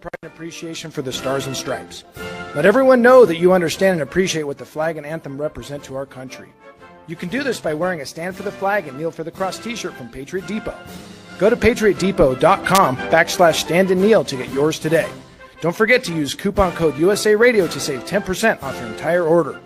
pride and appreciation for the Stars and Stripes. Let everyone know that you understand and appreciate what the flag and anthem represent to our country. You can do this by wearing a Stand for the Flag and Kneel for the Cross t-shirt from Patriot Depot. Go to patriotdepot.com/stand and kneel to get yours today. Don't forget to use coupon code USA Radio to save 10% off your entire order.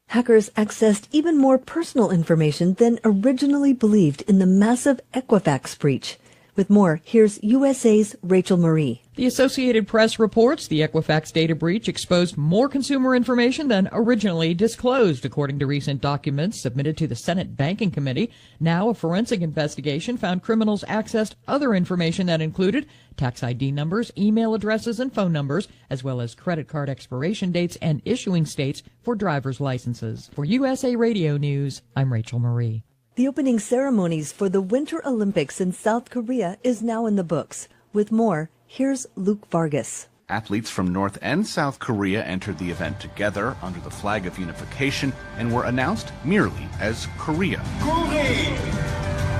Hackers accessed even more personal information than originally believed in the massive Equifax breach. With more, here's USA's Rachel Marie. The Associated Press reports the Equifax data breach exposed more consumer information than originally disclosed, according to recent documents submitted to the Senate Banking Committee. Now, a forensic investigation found criminals accessed other information that included tax ID numbers, email addresses, and phone numbers, as well as credit card expiration dates and issuing states for driver's licenses. For USA Radio News, I'm Rachel Marie. The opening ceremonies for the Winter Olympics in South Korea is now in the books. With more, here's Luke Vargas. Athletes from North and South Korea entered the event together under the flag of unification and were announced merely as Korea.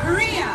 Korea!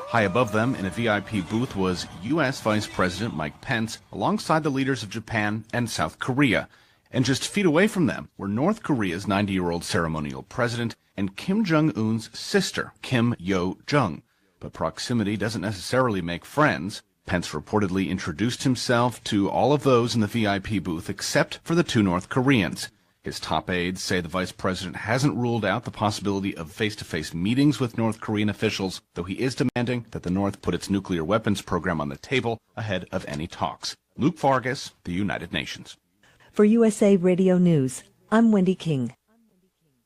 High above them in a VIP booth was U.S. Vice President Mike Pence alongside the leaders of Japan and South Korea. And just feet away from them were North Korea's 90-year-old ceremonial president and Kim Jong-un's sister, Kim Yo-jong. But proximity doesn't necessarily make friends. Pence reportedly introduced himself to all of those in the VIP booth except for the two North Koreans. His top aides say the vice president hasn't ruled out the possibility of face-to-face meetings with North Korean officials, though he is demanding that the North put its nuclear weapons program on the table ahead of any talks. Luke Vargas, the United Nations. For USA Radio News, I'm Wendy King.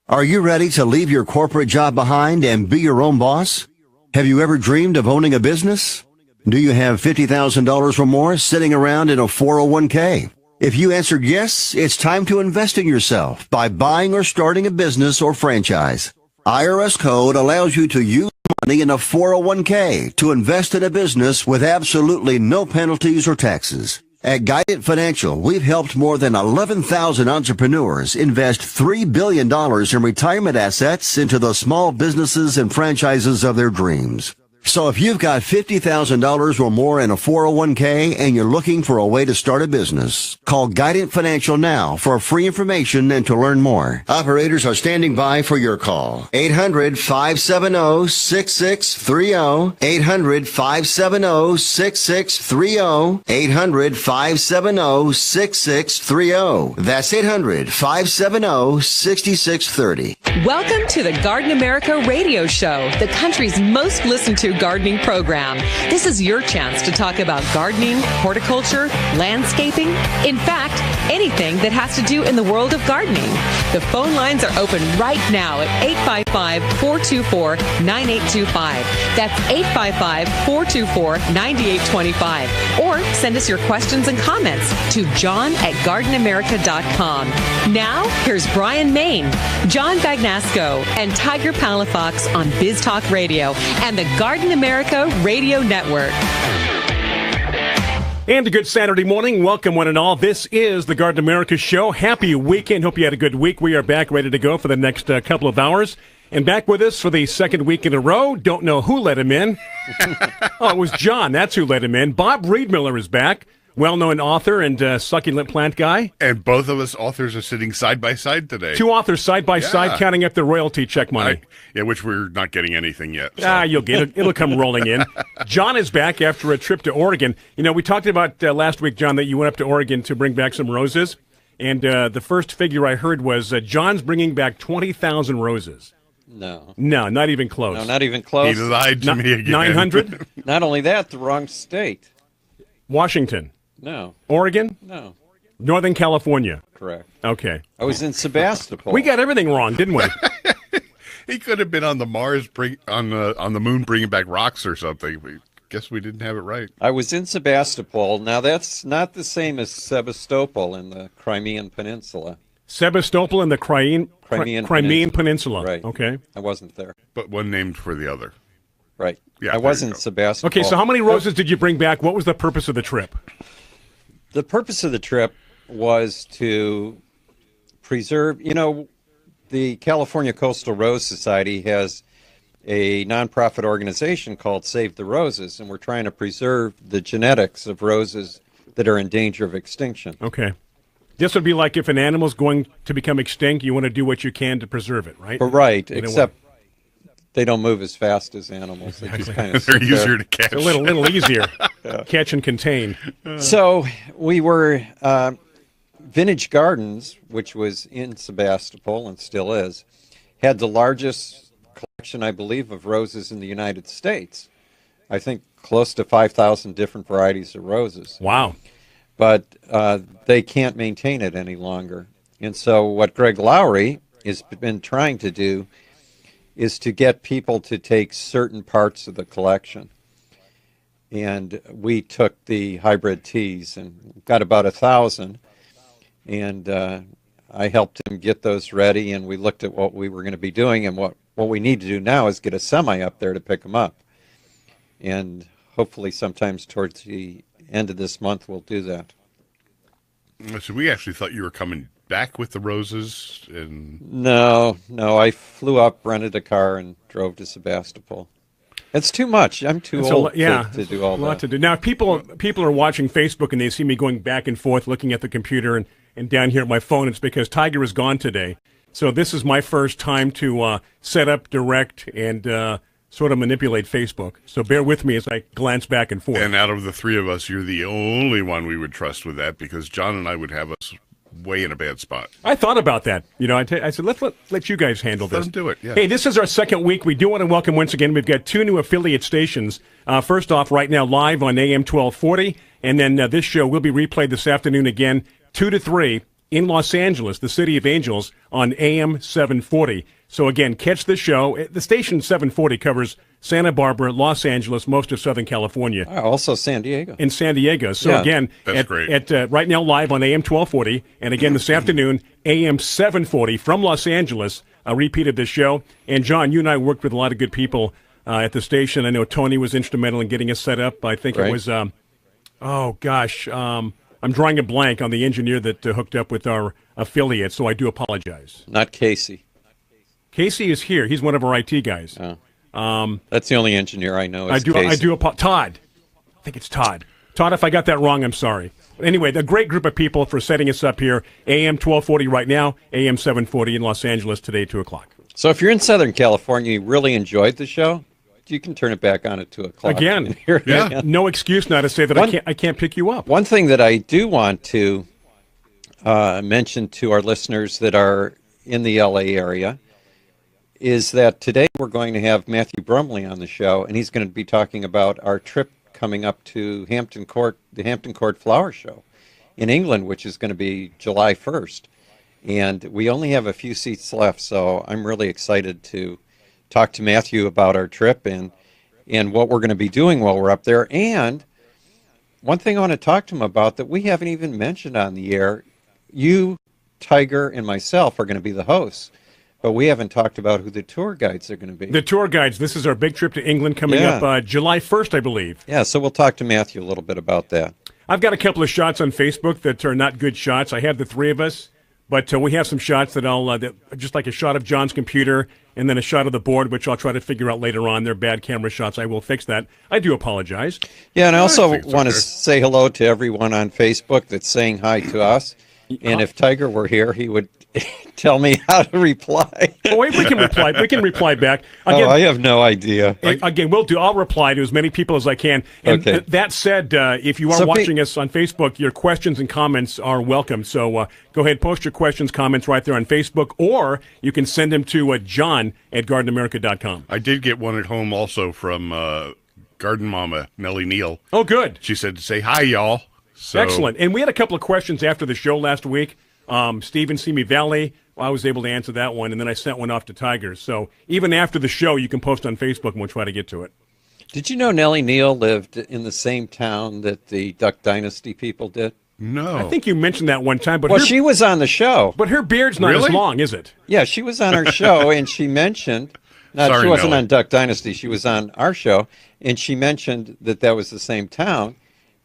Are you ready to leave your corporate job behind and be your own boss? Have you ever dreamed of owning a business? Do you have $50,000 or more sitting around in a 401k? If you answered yes, it's time to invest in yourself by buying or starting a business or franchise. IRS code allows you to use money in a 401k to invest in a business with absolutely no penalties or taxes. At Guidant Financial, we've helped more than 11,000 entrepreneurs invest $3 billion in retirement assets into the small businesses and franchises of their dreams. So if you've got $50,000 or more in a 401k and you're looking for a way to start a business, call Guidant Financial now for free information and to learn more. Operators are standing by for your call. 800-570-6630. 800-570-6630. 800-570-6630. That's 800-570-6630. Welcome to the Garden America Radio Show, the country's most listened to gardening program. This is your chance to talk about gardening, horticulture, landscaping, in fact, anything that has to do in the world of gardening. The phone lines are open right now at 855-424-9825. That's 855-424-9825. Or send us your questions and comments to john@gardenamerica.com. Now, here's Bryan, Maine, John Bagnasco, and Tiger Palafox on Biz Talk Radio and the Garden America Radio Network. And a good Saturday morning. Welcome, one and all. This is the Garden America Show. Happy weekend. Hope you had a good week. We are back ready to go for the next couple of hours. And back with us for the second week in a row. Don't know who let him in. Oh, it was John. That's who let him in. Bob Riedmiller is back. Well-known author and succulent plant guy. And both of us authors are sitting side by side today. Two authors side by side, counting up the royalty check money. Which we're not getting anything yet. So. You'll get it. It'll come rolling in. John is back after a trip to Oregon. You know, we talked about last week, John, that you went up to Oregon to bring back some roses. And the first figure I heard was John's bringing back 20,000 roses. No, not even close. No, not even close. He lied to me again. 900? Not only that, the wrong state. Washington. No. Oregon? No. Northern California. Correct. Okay. I was in Sebastopol. We got everything wrong, didn't we? He could have been on the Mars, on the moon, bringing back rocks or something. We guess we didn't have it right. I was in Sebastopol. Now, that's not the same as Sebastopol in the Crimean Peninsula. Sebastopol in the Crimean Peninsula. Right. Okay. I wasn't there. But one named for the other. Right. Yeah, I was in Sebastopol. Okay, so how many roses did you bring back? What was the purpose of the trip? The purpose of the trip was to preserve, the California Coastal Rose Society has a nonprofit organization called Save the Roses, and we're trying to preserve the genetics of roses that are in danger of extinction. Okay. This would be like if an animal's going to become extinct, you want to do what you can to preserve it, right? Right, except they don't move as fast as animals. They just kind of They're easier to catch. It's a little easier. Catch and contain. So we were Vintage Gardens, which was in Sebastopol and still is, had the largest collection, I believe, of roses in the United States. I think close to 5,000 different varieties of roses. Wow. But they can't maintain it any longer. And so what Greg Lowry has been trying to do is to get people to take certain parts of the collection. And we took the hybrid teas and got about 1,000. And I helped him get those ready, and we looked at what we were going to be doing. And what we need to do now is get a semi up there to pick them up. And hopefully sometimes towards the end of this month we'll do that. So we actually thought you were coming back with the roses. And No, I flew up, rented a car, and drove to Sebastopol. It's too much. I'm too old to do all that. A lot to do. Now, people are watching Facebook, and they see me going back and forth, looking at the computer and down here at my phone. It's because Tiger is gone today. So this is my first time to set up, direct, and sort of manipulate Facebook. So bear with me as I glance back and forth. And out of the three of us, you're the only one we would trust with that, because John and I would have us way in a bad spot. I thought about that. I said, let you guys handle this. Let them do it, yeah. Hey, this is our second week. We do want to welcome once again, we've got 2 new affiliate stations. First off, right now, live on AM 1240. And then this show will be replayed this afternoon again, 2 to 3, in Los Angeles, the City of Angels, on AM 740. So again, catch the show. The station 740 covers Santa Barbara, Los Angeles, most of Southern California. Also San Diego. In San Diego. So again, that's great. At right now live on AM 1240, and again this afternoon, AM 740 from Los Angeles, a repeat of this show. And John, you and I worked with a lot of good people at the station. I know Tony was instrumental in getting us set up. I think it was, I'm drawing a blank on the engineer that hooked up with our affiliate, so I do apologize. Not Casey. Casey is here. He's one of our IT guys. That's the only engineer I know. Todd. I think it's Todd. Todd, if I got that wrong, I'm sorry. But anyway, a great group of people for setting us up here. AM 1240 right now, AM 740 in Los Angeles today, 2 o'clock. So if you're in Southern California, you really enjoyed the show, you can turn it back on at 2 o'clock. Again, no excuse now to say that I can't pick you up. One thing that I do want to mention to our listeners that are in the LA area is that today we're going to have Matthew Brumley on the show, and he's going to be talking about our trip coming up to the Hampton Court Flower Show in England, which is going to be July 1st. And we only have a few seats left, so I'm really excited to talk to Matthew about our trip and what we're going to be doing while we're up there. And one thing I want to talk to him about that we haven't even mentioned on the air, you, Tiger, and myself are going to be the hosts. But we haven't talked about who the tour guides are going to be. The tour guides. This is our big trip to England coming up July 1st, I believe. Yeah, so we'll talk to Matthew a little bit about that. I've got a couple of shots on Facebook that are not good shots. I have the three of us, but we have some shots that just like a shot of John's computer and then a shot of the board, which I'll try to figure out later on. They're bad camera shots. I will fix that. I do apologize. Yeah, and I also want to say hello to everyone on Facebook that's saying hi to us. And if Tiger were here, he would tell me how to reply. We can reply. We can reply back. Again, I have no idea. Again, I'll reply to as many people as I can. And that said, if you are watching us on Facebook, your questions and comments are welcome. So go ahead, post your questions, comments right there on Facebook, or you can send them to john@gardenamerica.com. I did get one at home also from Garden Mama Nellie Neal. Oh, good. She said to say hi, y'all. So. Excellent. And we had a couple of questions after the show last week. Stephen Simi Valley, I was able to answer that one, and then I sent one off to Tiger. So even after the show, you can post on Facebook, and we'll try to get to it. Did you know Nellie Neal lived in the same town that the Duck Dynasty people did? No. I think you mentioned that one time. But she was on the show. But her beard's not as long, is it? Yeah, she was on our show, and she mentioned... she wasn't on Duck Dynasty. She was on our show, and she mentioned that was the same town.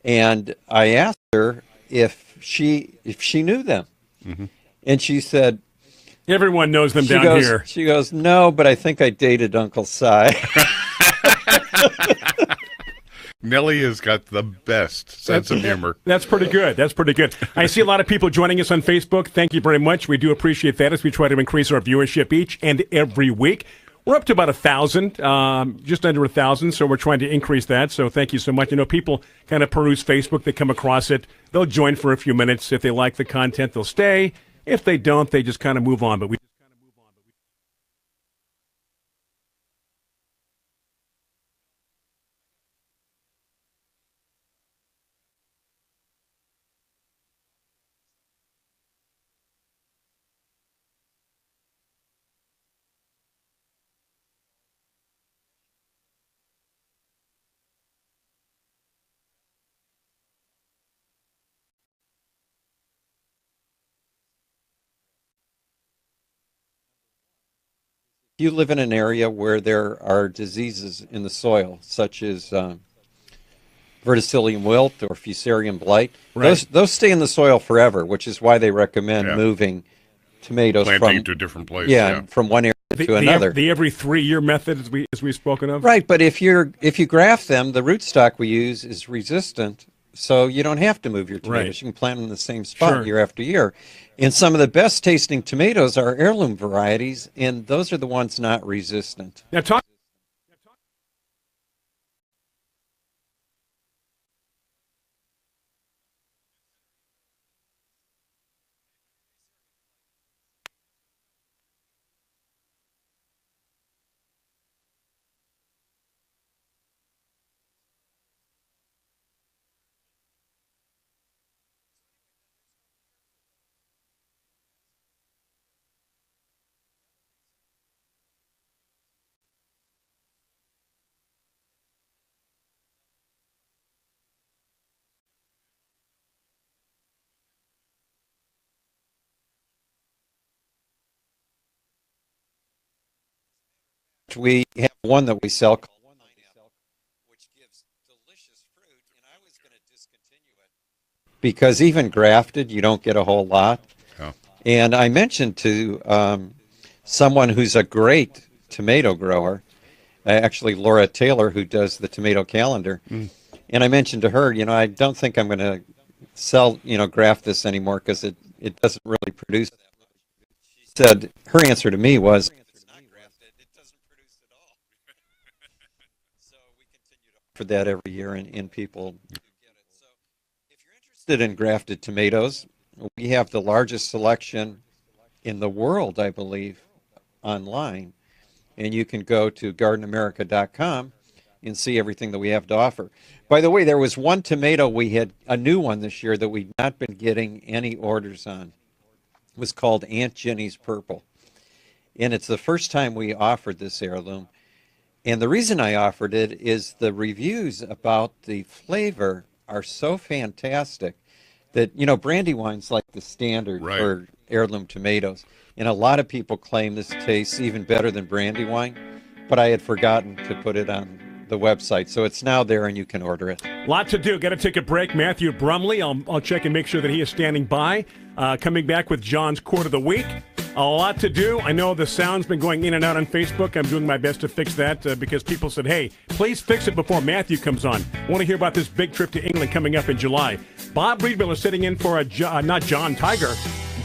And I asked her if she knew them. Mm-hmm. And she said, Everyone knows them down here. She goes, no, but I think I dated Uncle Si. Nellie has got the best sense of humor. That's pretty good. That's pretty good. I see a lot of people joining us on Facebook. Thank you very much. We do appreciate that as we try to increase our viewership each and every week. We're up to about 1,000, just under 1,000, so we're trying to increase that. So thank you so much. You know, people kind of peruse Facebook. They come across it. They'll join for a few minutes. If they like the content, they'll stay. If they don't, they just kind of move on. But we You live in an area where there are diseases in the soil, such as verticillium wilt or fusarium blight. Right. Those stay in the soil forever, which is why they recommend moving tomatoes planting to a different place. From one area to another. The every 3-year method, as we've spoken of. Right, but if you graft them, the rootstock we use is resistant, so you don't have to move your tomatoes. Right. You can plant them in the same spot year after year. And some of the best tasting tomatoes are heirloom varieties, and those are the ones not resistant. Now talk. We have one that we sell called Pineapple, which gives delicious fruit, and I was going to discontinue it because even grafted, you don't get a whole lot. Oh. And I mentioned to someone who's a great tomato grower, actually Laura Taylor, who does the tomato calendar, and I mentioned to her, you know, I don't think I'm going to sell, graft this anymore because it doesn't really produce that much. She said, her answer to me was, for that every year, and people do get it. So if you're interested in grafted tomatoes, we have the largest selection in the world, I believe, online. And you can go to gardenamerica.com and see everything that we have to offer. By the way, there was one tomato we had, a new one this year, that we'd not been getting any orders on. It was called Aunt Jenny's Purple. And it's the first time we offered this heirloom. And the reason I offered it is the reviews about the flavor are so fantastic that, Brandywine's like the standard for heirloom tomatoes. And a lot of people claim this tastes even better than Brandywine, but I had forgotten to put it on the website. So it's now there and you can order it. Lot to do. Got to take a break. Matthew Brumley, I'll check and make sure that he is standing by. Coming back with John's Quote of the Week. A lot to do. I know the sound's been going in and out on Facebook. I'm doing my best to fix that because people said, hey, please fix it before Matthew comes on. I want to hear about this big trip to England coming up in July. Bob Breedmiller is sitting in for not John Tiger.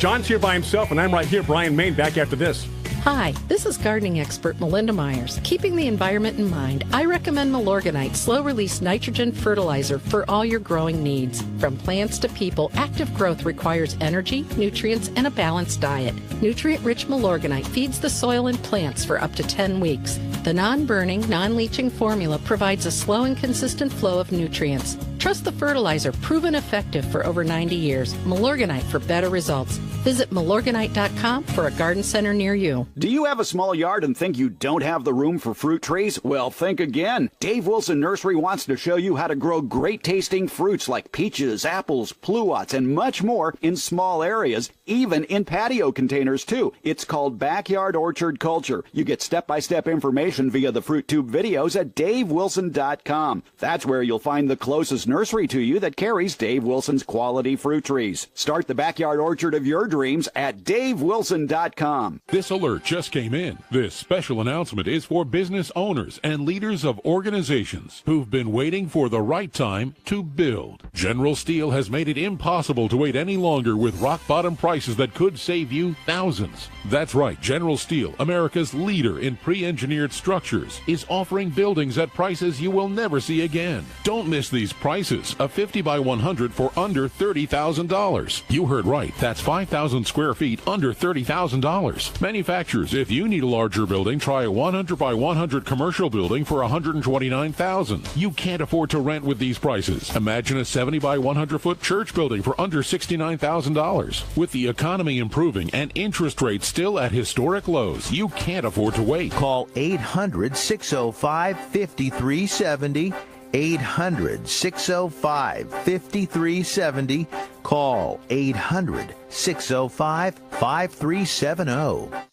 John's here by himself, and I'm right here, Bryan, Maine, back after this. Hi, this is gardening expert Melinda Myers. Keeping the environment in mind, I recommend Milorganite slow-release nitrogen fertilizer for all your growing needs. From plants to people, active growth requires energy, nutrients, and a balanced diet. Nutrient-rich Milorganite feeds the soil and plants for up to 10 weeks. The non-burning, non-leaching formula provides a slow and consistent flow of nutrients. Trust the fertilizer, proven effective for over 90 years. Milorganite for better results. Visit Milorganite.com for a garden center near you. Do you have a small yard and think you don't have the room for fruit trees? Well, think again. Dave Wilson Nursery wants to show you how to grow great tasting fruits like peaches, apples, pluots, and much more in small areas, even in patio containers too. It's called Backyard Orchard Culture. You get step-by-step information via the Fruit Tube videos at davewilson.com. That's where you'll find the closest nursery nursery to you that carries Dave Wilson's quality fruit trees. Start the backyard orchard of your dreams at davewilson.com. This alert just came in. This special announcement is for business owners and leaders of organizations who've been waiting for the right time to build. General Steel has made it impossible to wait any longer with rock-bottom prices that could save you thousands. That's right, General Steel, America's leader in pre-engineered structures, is offering buildings at prices you will never see again. Don't miss these prices. A 50 by 100 for under $30,000. You heard right. That's 5,000 square feet under $30,000. Manufacturers, if you need a larger building, try a 100 by 100 commercial building for $129,000. You can't afford to rent with these prices. Imagine a 70 by 100 foot church building for under $69,000. With the economy improving and interest rates still at historic lows, you can't afford to wait. Call 800-605-5370. 800-605-5370. Call 800-605-5370.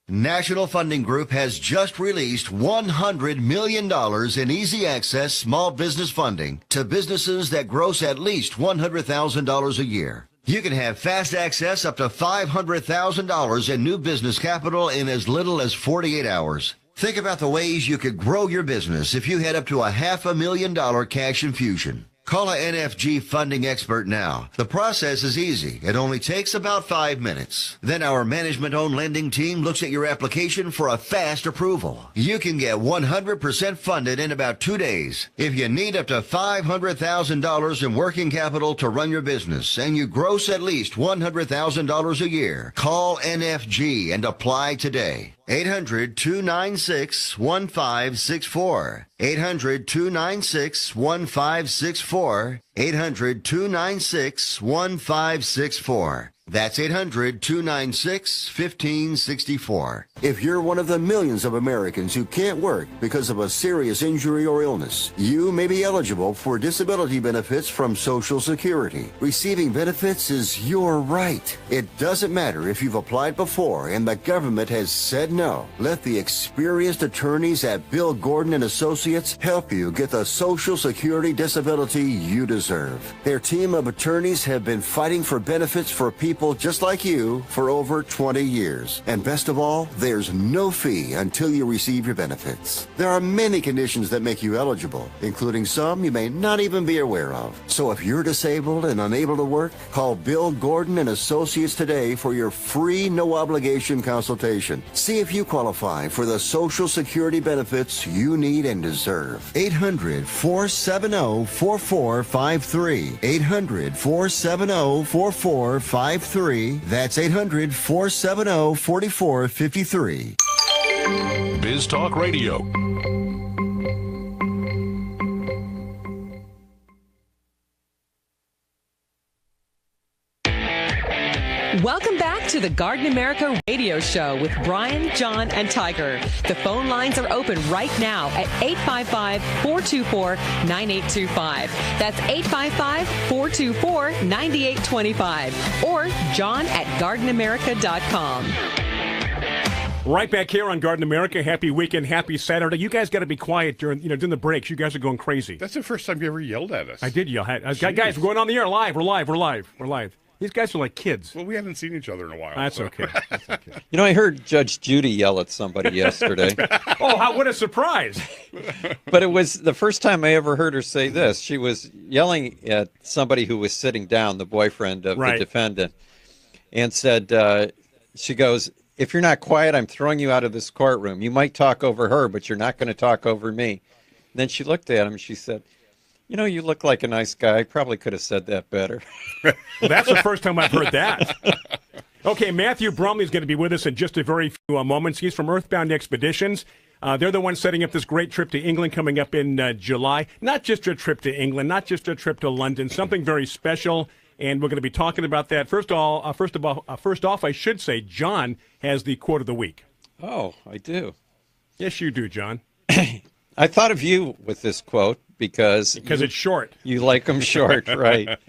National Funding Group has just released $100 million in easy access small business funding to businesses that gross at least $100,000 a year. You can have fast access up to $500,000 in new business capital in as little as 48 hours. Think about the ways you could grow your business if you had up to a $500,000 cash infusion. Call a NFG funding expert now. The process is easy. It only takes about 5 minutes. Then our management-owned lending team looks at your application for a fast approval. You can get 100% funded in about 2 days. If you need up to $500,000 in working capital to run your business and you gross at least $100,000 a year, call NFG and apply today. 800-296-1564. 800-296-1564. 800-296-1564. That's 800-296-1564. If you're one of the millions of Americans who can't work because of a serious injury or illness, you may be eligible for disability benefits from Social Security. Receiving benefits is your right. It doesn't matter if you've applied before and the government has said no. Let the experienced attorneys at Bill Gordon and Associates help you get the Social Security disability you deserve. Their team of attorneys have been fighting for benefits for people just like you for over 20 years. And best of all, there's no fee until you receive your benefits. There are many conditions that make you eligible, including some you may not even be aware of. So if you're disabled and unable to work, call Bill Gordon and Associates today for your free, no-obligation consultation. See if you qualify for the Social Security benefits you need and deserve. 800-470-4453. 800-470-4453. That's 800-470-4453. Biz Talk Radio. Welcome back to the Garden America Radio Show with Bryan, John, and Tiger. The phone lines are open right now at 855-424-9825. That's 855-424-9825. Or John at gardenamerica.com. Right back here on Garden America. Happy weekend, happy Saturday. You guys got to be quiet during the breaks. You guys are going crazy. That's the first time you ever yelled at us. I did yell at us. Guys, we're going on the air live. We're live. These guys are like kids. Well, we haven't seen each other in a while. That's okay. You know, I heard Judge Judy yell at somebody yesterday. Oh, what a surprise. But it was the first time I ever heard her say this. She was yelling at somebody who was sitting down, the boyfriend of the defendant, and said, she goes, "If you're not quiet, I'm throwing you out of this courtroom. You might talk over her, but you're not going to talk over me." And then she looked at him and she said, "You know, you look like a nice guy. I probably could have said that better." Well, that's the first time I've heard that. Okay, Matthew Brumley is going to be with us in just a very few moments. He's from Earthbound Expeditions. They're the ones setting up this great trip to England coming up in July. Not just a trip to England, not just a trip to London, something very special. And we're going to be talking about that. First off, I should say, John has the quote of the week. Oh, I do. Yes, you do, John. I thought of you with this quote because it's short. You like them short, right?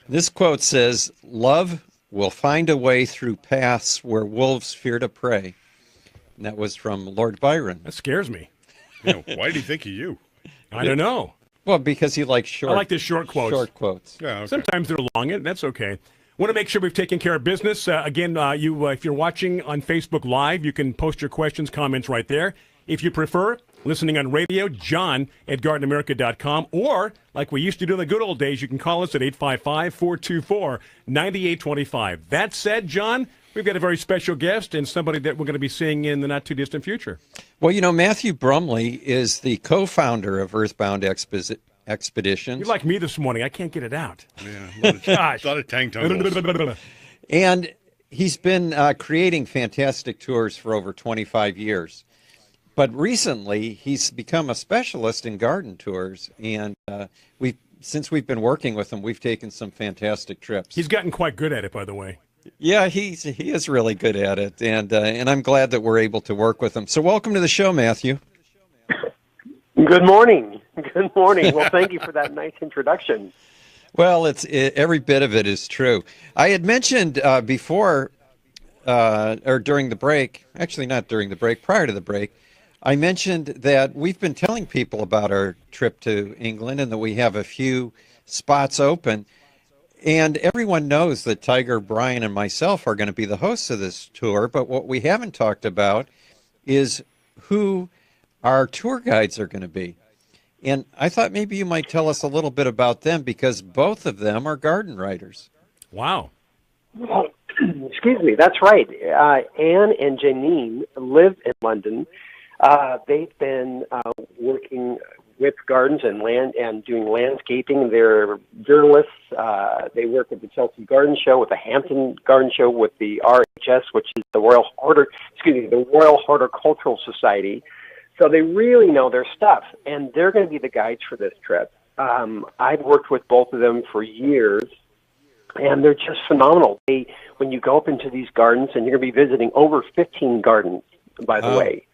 This quote says, "Love will find a way through paths where wolves fear to prey." And that was from Lord Byron. That scares me. Why did he think of you? I don't know. Well, because he likes short. I like the short quotes. Short quotes. Yeah, okay. Sometimes they're long, and that's okay. Want to make sure we've taken care of business. Again, if you're watching on Facebook Live, you can post your questions, comments right there. If you prefer, listening on radio, John at GardenAmerica.com, or like we used to do in the good old days, you can call us at 855-424-9825. That said, John, we've got a very special guest and somebody that we're going to be seeing in the not-too-distant future. Well, Matthew Brumley is the co-founder of Earthbound Expeditions. You're like me this morning. I can't get it out. Yeah, a lot of tang tangles. And he's been creating fantastic tours for over 25 years. But recently, he's become a specialist in garden tours, and since we've been working with him, we've taken some fantastic trips. He's gotten quite good at it, by the way. Yeah, he is really good at it, and I'm glad that we're able to work with him. So welcome to the show, Matthew. Good morning. Good morning. Well, thank you for that nice introduction. Well, every bit of it is true. I had mentioned before, or during the break, actually not during the break, prior to the break, I mentioned that we've been telling people about our trip to England and that we have a few spots open. And everyone knows that Tiger, Bryan, and myself are going to be the hosts of this tour. But what we haven't talked about is who our tour guides are going to be. And I thought maybe you might tell us a little bit about them, because both of them are garden writers. Wow. Well, excuse me, that's right. Anne and Janine live in London. They've been working with gardens and land and doing landscaping. They're journalists. They work with the Chelsea Garden Show, with the Hampton Garden Show, with the RHS, which is the Royal Horticultural Society. So they really know their stuff, and they're going to be the guides for this trip. I've worked with both of them for years, and they're just phenomenal. When you go up into these gardens, and you're going to be visiting over 15 gardens, by the way.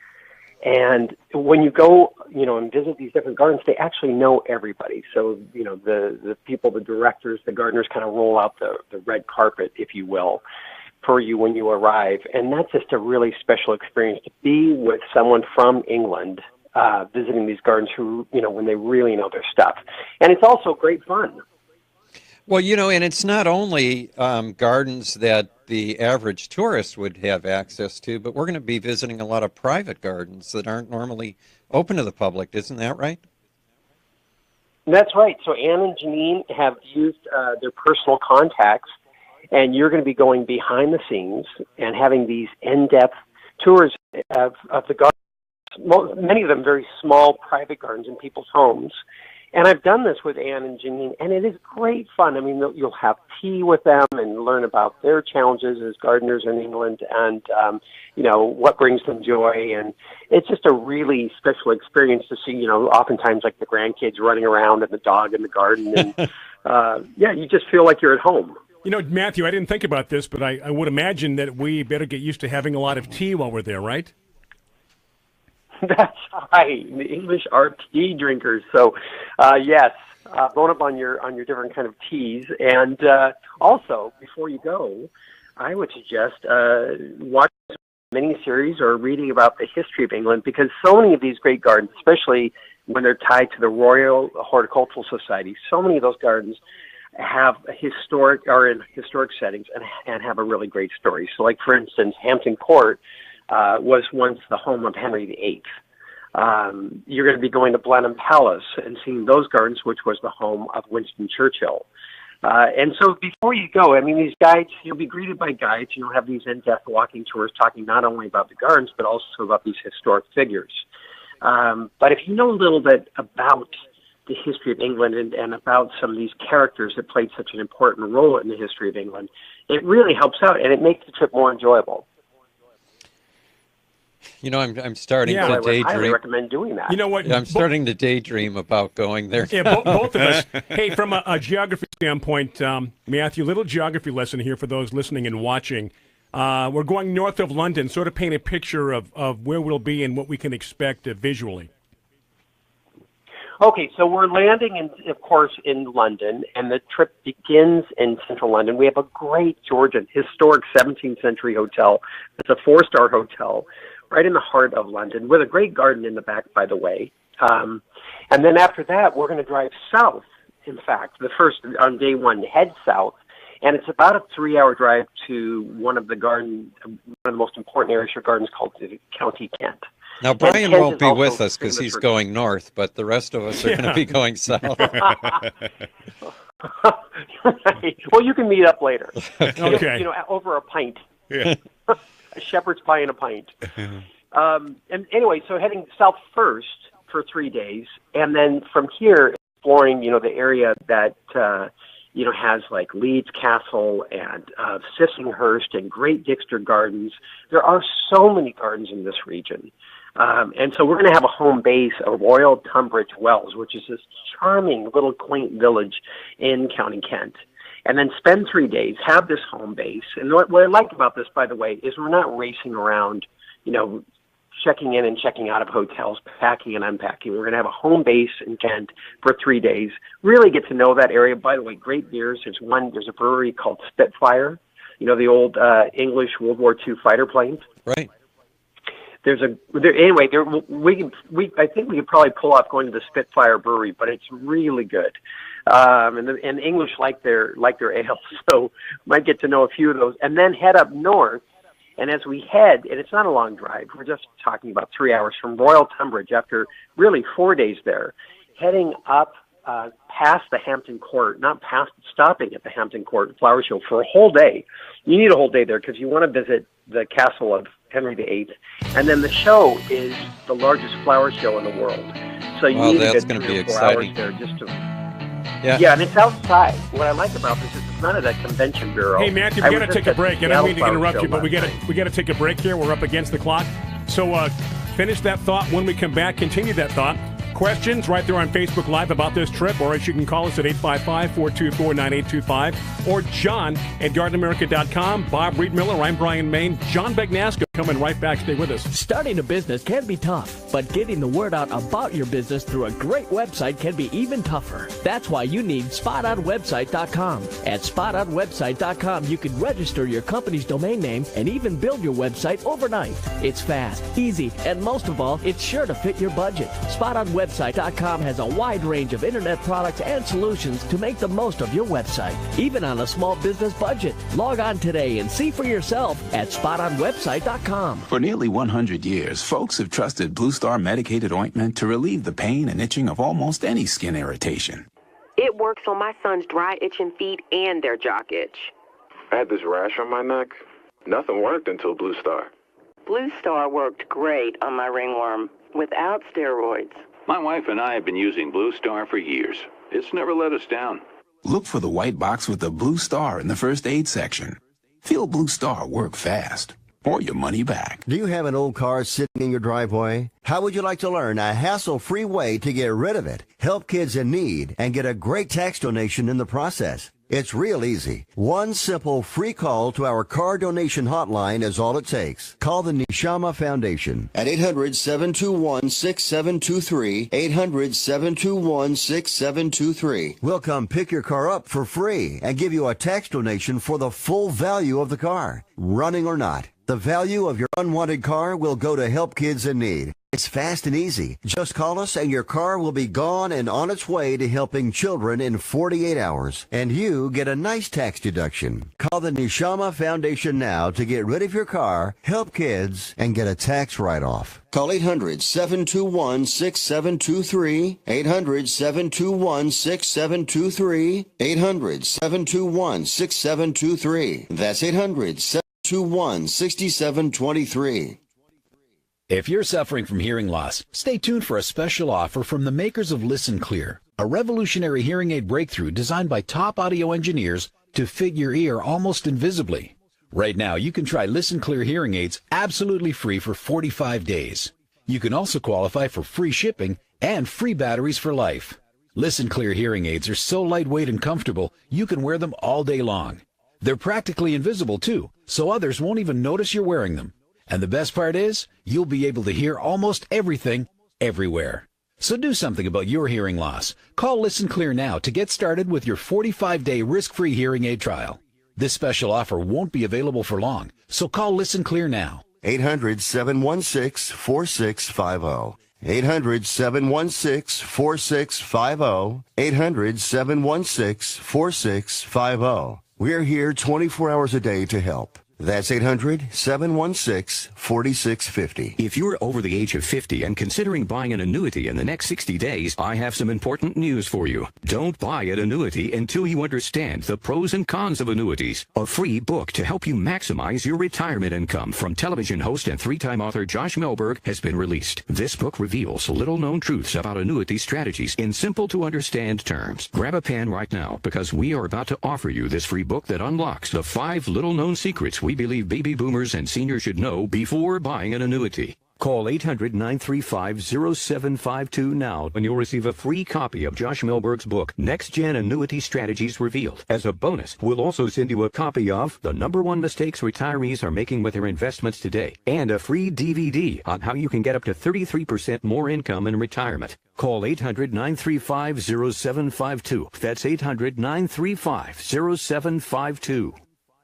And when you go, and visit these different gardens, they actually know everybody. So, the people, the directors, the gardeners kind of roll out the red carpet, if you will, for you when you arrive. And that's just a really special experience to be with someone from England, visiting these gardens who, when they really know their stuff. And it's also great fun. Well, and it's not only gardens that the average tourist would have access to, but we're going to be visiting a lot of private gardens that aren't normally open to the public. Isn't that right? That's right. So Anne and Janine have used their personal contacts, and you're going to be going behind the scenes and having these in-depth tours of the gardens, many of them very small private gardens in people's homes. And I've done this with Anne and Janine, and it is great fun. I mean, you'll have tea with them and learn about their challenges as gardeners in England and, what brings them joy. And it's just a really special experience to see, oftentimes like the grandkids running around and the dog in the garden. And, you just feel like you're at home. Matthew, I didn't think about this, but I would imagine that we better get used to having a lot of tea while we're there, right? That's right. The English are tea drinkers. So, yes, bone up on your different kind of teas. And also, before you go, I would suggest watching a mini-series or reading about the history of England, because so many of these great gardens, especially when they're tied to the Royal Horticultural Society, so many of those gardens have in historic settings and have a really great story. So, like, for instance, Hampton Court was once the home of Henry VIII. You're going to be going to Blenheim Palace and seeing those gardens, which was the home of Winston Churchill. And so before you go, these guides, you'll be greeted by guides, and you'll have these in-depth walking tours talking not only about the gardens, but also about these historic figures. But if you know a little bit about the history of England and about some of these characters that played such an important role in the history of England, it really helps out, and it makes the trip more enjoyable. I'm starting to daydream. I highly recommend doing that. You know what? I'm starting to daydream about going there. Yeah, both of us. Hey, from a geography standpoint, Matthew, little geography lesson here for those listening and watching. We're going north of London, sort of paint a picture of where we'll be and what we can expect visually. Okay, so we're landing, of course, in London, and the trip begins in central London. We have a great Georgian, historic 17th century hotel. It's a 4-star hotel right in the heart of London with a great garden in the back, by the way. And then after that, we're going to drive south. In fact, on day one, head south. And it's about a 3-hour drive to one of the most important areas for gardens called County Kent. Now, Bryan won't be with us because he's going north, but the rest of us are going to be going south. Right. Well, you can meet up later. Okay. Over a pint. Yeah. A shepherd's pie and a pint. And anyway, so heading south first for 3 days, and then from here exploring, the area that has like Leeds Castle and Sissinghurst and Great Dixter Gardens. There are so many gardens in this region. And so we're going to have a home base of Royal Tunbridge Wells, which is this charming little quaint village in County Kent. And then spend 3 days, have this home base. And what I like about this, by the way, is we're not racing around, checking in and checking out of hotels, packing and unpacking. We're going to have a home base in Kent for 3 days. Really get to know that area. By the way, great beers. There's a brewery called Spitfire. The old English World War II fighter planes. Right. I think we could probably pull off going to the Spitfire Brewery, but it's really good. And English like their ale, so might get to know a few of those. And then head up north. And as we head, and it's not a long drive, we're just talking about 3 hours from Royal Tunbridge after really 4 days there, heading up past the Hampton Court, stopping at the Hampton Court Flower Show for a whole day. You need a whole day there because you want to visit the castle of Henry VIII. And then the show is the largest flower show in the world. So you need a good 3 or 4 hours there just to... Yeah, and it's outside. What I like about this is it's not at a convention bureau. Hey, Matthew, we got to take a break. I don't mean to interrupt you, but we got to take a break here. We're up against the clock. So finish that thought. When we come back, continue that thought. Questions right there on Facebook Live about this trip, or you can call us at 855-424-9825, or John at GardenAmerica.com. Bob Reedmiller, I'm Bryan Main. John Bagnasco coming right back. Stay with us. Starting a business can be tough, but getting the word out about your business through a great website can be even tougher. That's why you need SpotOnWebsite.com. At SpotOnWebsite.com, you can register your company's domain name and even build your website overnight. It's fast, easy, and most of all, it's sure to fit your budget. SpotOnWebsite.com has a wide range of internet products and solutions to make the most of your website, even on a small business budget. Log on today and see for yourself at SpotOnWebsite.com. For nearly 100 years, folks have trusted Blue Star medicated ointment to relieve the pain and itching of almost any skin irritation. It works on my son's dry, itching feet and their jock itch. I had this rash on my neck. Nothing worked until Blue Star. Blue Star worked great on my ringworm without steroids. My wife and I have been using Blue Star for years. It's never let us down. Look for the white box with the Blue Star in the first aid section. Feel Blue Star work fast, or your money back. Do you have an old car sitting in your driveway? How would you like to learn a hassle-free way to get rid of it, help kids in need, and get a great tax donation in the process? It's real easy. One simple free call to our car donation hotline is all it takes. Call the Neshama Foundation at 800-721-6723, 800-721-6723. We'll come pick your car up for free and give you a tax donation for the full value of the car, running or not. The value of your unwanted car will go to help kids in need. It's fast and easy. Just call us and your car will be gone and on its way to helping children in 48 hours. And you get a nice tax deduction. Call the Neshama Foundation now to get rid of your car, help kids, and get a tax write-off. Call 800-721-6723, 800-721-6723, 800-721-6723. That's 800-721-6723. If you're suffering from hearing loss, stay tuned for a special offer from the makers of Listen Clear, a revolutionary hearing aid breakthrough designed by top audio engineers to fit your ear almost invisibly. Right now, you can try Listen Clear hearing aids absolutely free for 45 days. You can also qualify for free shipping and free batteries for life. Listen Clear hearing aids are so lightweight and comfortable, you can wear them all day long. They're practically invisible, too, so others won't even notice you're wearing them. And the best part is, you'll be able to hear almost everything, everywhere. So do something about your hearing loss. Call Listen Clear now to get started with your 45-day risk-free hearing aid trial. This special offer won't be available for long, so call Listen Clear now. 800-716-4650. 800-716-4650. 800-716-4650. We're here 24 hours a day to help. That's 800-716-4650. If you're over the age of 50 and considering buying an annuity in the next 60 days, I have some important news for you. Don't buy an annuity until you understand the pros and cons of annuities. A free book to help you maximize your retirement income from television host and three-time author Josh Melberg has been released. This book reveals little-known truths about annuity strategies in simple-to-understand terms. Grab a pen right now because we are about to offer you this free book that unlocks the 5 little-known secrets we believe baby boomers and seniors should know before buying an annuity. Call 800-935-0752 now and you'll receive a free copy of Josh Melberg's book, Next Gen Annuity Strategies Revealed. As a bonus, we'll also send you a copy of The #1 Mistakes Retirees Are Making with Their Investments Today and a free DVD on how you can get up to 33% more income in retirement. Call 800-935-0752. That's 800-935-0752.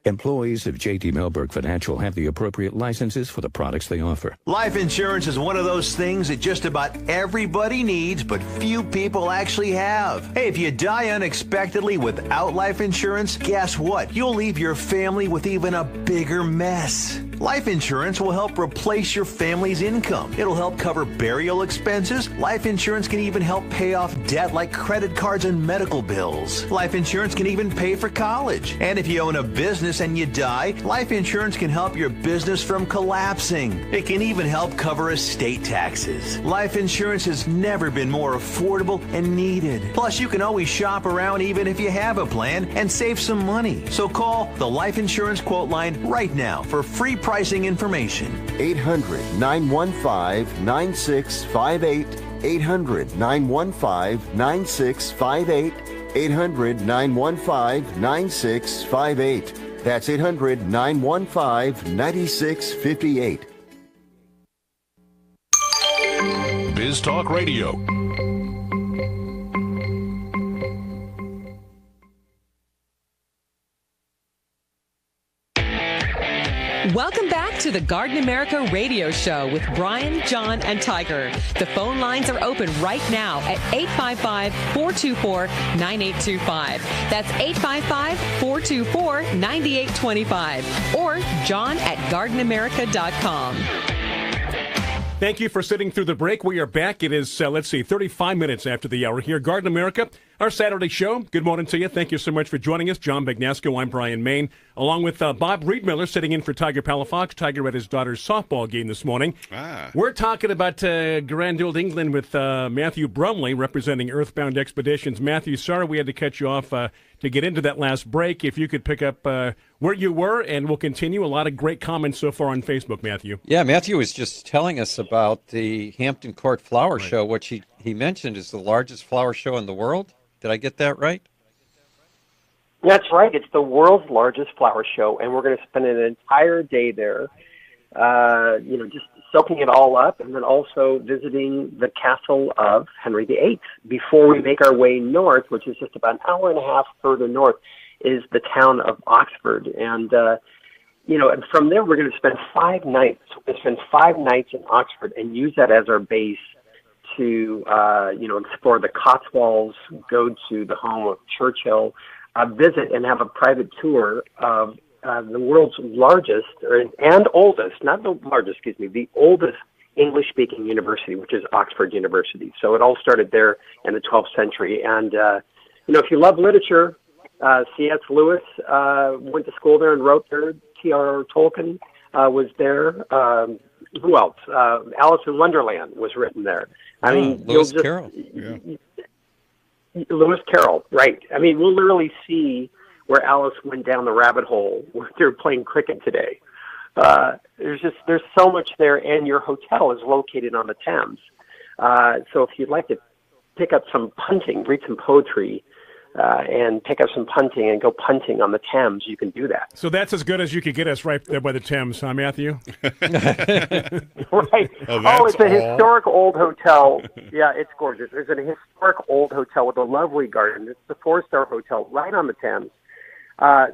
Employees of J.D. Melberg Financial have the appropriate licenses for the products they offer. Life insurance is one of those things that just about everybody needs, but few people actually have. Hey, if you die unexpectedly without life insurance, guess what? You'll leave your family with even a bigger mess. Life insurance will help replace your family's income. It'll help cover burial expenses. Life insurance can even help pay off debt like credit cards and medical bills. Life insurance can even pay for college. And if you own a business and you die, life insurance can help your business from collapsing. It can even help cover estate taxes. Life insurance has never been more affordable and needed. Plus, you can always shop around even if you have a plan and save some money. So call the Life Insurance Quote Line right now for free pricing information. 800-915-9658. 800-915-9658. 800-915-9658. That's 800-915-9658. Biz Talk Radio. Welcome back to the Garden America Radio Show with Bryan, John, and Tiger. The phone lines are open right now at 855-424-9825. That's 855-424-9825. Or John at gardenamerica.com. Thank you for sitting through the break. We are back. It is, 35 minutes after the hour here. Garden America, our Saturday show. Good morning to you. Thank you so much for joining us. John Bagnasco, I'm Bryan Main, along with Bob Riedmiller sitting in for Tiger Palafox. Tiger at his daughter's softball game this morning. We're talking about Grand Old England with Matthew Brumley representing Earthbound Expeditions. Matthew, sorry we had to cut you off to get into that last break. If you could pick up where you were, and we'll continue. A lot of great comments so far on Facebook, Matthew. Yeah, Matthew was just telling us about the Hampton Court Flower Show, which he mentioned is the largest flower show in the world. Did I get that right? That's right. It's the world's largest flower show, and we're going to spend an entire day there, just soaking it all up, and then also visiting the castle of Henry VIII. Before we make our way north, which is just about an hour and a half further north, is the town of Oxford. And, and from there we're going to spend 5 nights. We're going to spend 5 nights in Oxford and use that as our base to, explore the Cotswolds, go to the home of Churchill, visit and have a private tour of the world's largest and oldest, not the largest, the oldest English-speaking university, which is Oxford University. So it all started there in the 12th century. And, if you love literature, C.S. Lewis went to school there and wrote there. T.R.R. Tolkien was there. Who else? Alice in Wonderland was written there. Lewis Carroll. Yeah. Lewis Carroll, right. We'll literally see where Alice went down the rabbit hole where they're playing cricket today. There's so much there, and your hotel is located on the Thames. So if you'd like to pick up some punting, read some poetry, and pick up some punting and go punting on the Thames, you can do that. So that's as good as you could get us right there by the Thames, huh, Matthew? Right. It's a historic old hotel. Yeah, it's gorgeous. It's a historic old hotel with a lovely garden. It's the 4-star hotel right on the Thames.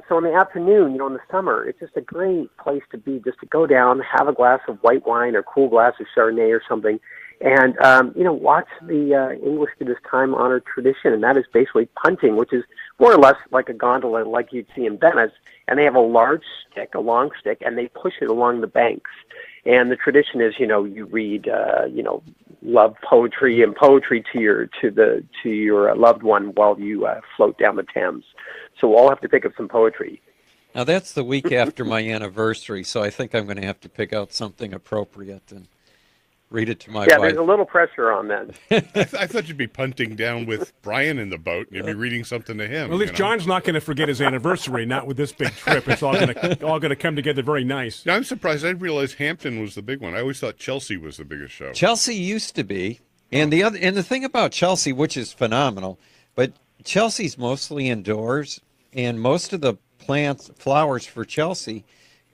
So in the afternoon, in the summer, it's just a great place to be, just to go down, have a glass of white wine or cool glass of Chardonnay or something, And, watch the English to this time-honored tradition, and that is basically punting, which is more or less like a gondola like you'd see in Venice. And they have a large stick, a long stick, and they push it along the banks. And the tradition is, you read, love poetry and poetry to your loved one while you float down the Thames. So we'll all have to pick up some poetry. Now, that's the week after my anniversary, so I think I'm going to have to pick out something appropriate and read it to my wife. Yeah, there's a little pressure on that. I thought you'd be punting down with Bryan in the boat and you'd be reading something to him. Well, at least John's not going to forget his anniversary, not with this big trip. It's all going to come together very nice. Yeah, I'm surprised. I didn't realize Hampton was the big one. I always thought Chelsea was the biggest show. Chelsea used to be. And the thing about Chelsea, which is phenomenal, but Chelsea's mostly indoors, and most of the flowers for Chelsea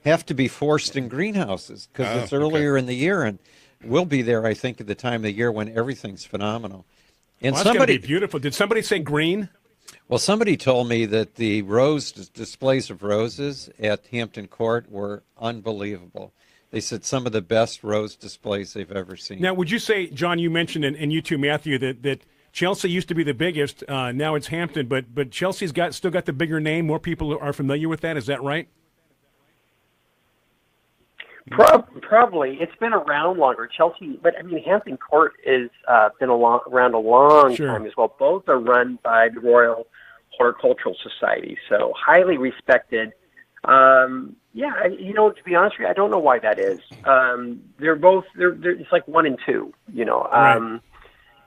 have to be forced in greenhouses because it's earlier in the year, and we'll be there, I think, at the time of the year when everything's phenomenal. And that's going to be beautiful. Did somebody say green? Well, somebody told me that the displays of roses at Hampton Court were unbelievable. They said some of the best rose displays they've ever seen. Now, would you say, John, you mentioned, and you too, Matthew, that Chelsea used to be the biggest. Now it's Hampton, but Chelsea's still got the bigger name. More people are familiar with that. Is that right? Probably. It's been around longer. Chelsea, but I mean, Hampton Court is been around a long time as well. Both are run by the Royal Horticultural Society, so highly respected. To be honest with you, I don't know why that is. They're both. It's like 1 and 2. Right.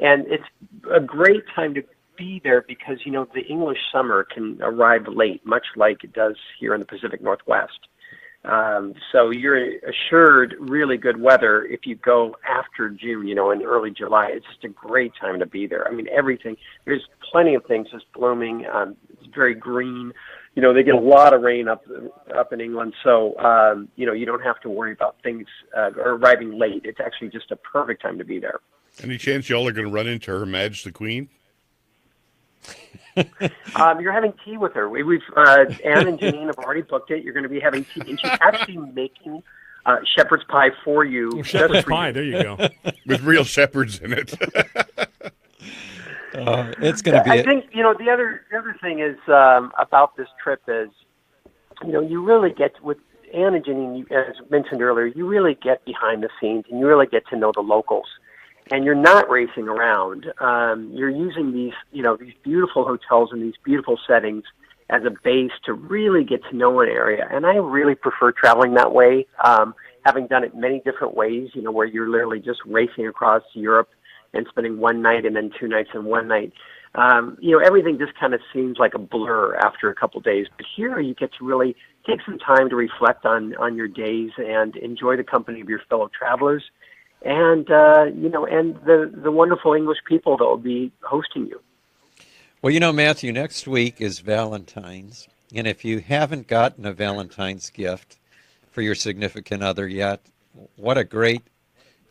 And it's a great time to be there because the English summer can arrive late, much like it does here in the Pacific Northwest. So you're assured really good weather if you go after June, in early July. It's just a great time to be there. I mean, there's plenty of things just blooming. It's very green. They get a lot of rain up in England. So, you don't have to worry about things arriving late. It's actually just a perfect time to be there. Any chance y'all are going to run into Her Madge the Queen? You're having tea with her. We've Anne and Janine have already booked it. You're going to be having tea, and she's actually making shepherd's pie for you. Oh, shepherd's pie. There you go. With real shepherds in it. It's going to be. I think the other thing is about this trip is, you really get with Anne and Janine, as mentioned earlier. You really get behind the scenes, and you really get to know the locals. And you're not racing around. You're using these beautiful hotels and these beautiful settings as a base to really get to know an area. And I really prefer traveling that way, having done it many different ways, where you're literally just racing across Europe and spending one night and then 2 nights and 1 night. Everything just kind of seems like a blur after a couple days. But here you get to really take some time to reflect on your days and enjoy the company of your fellow travelers. And, and the wonderful English people that will be hosting you. Well, Matthew, next week is Valentine's. And if you haven't gotten a Valentine's gift for your significant other yet, what a great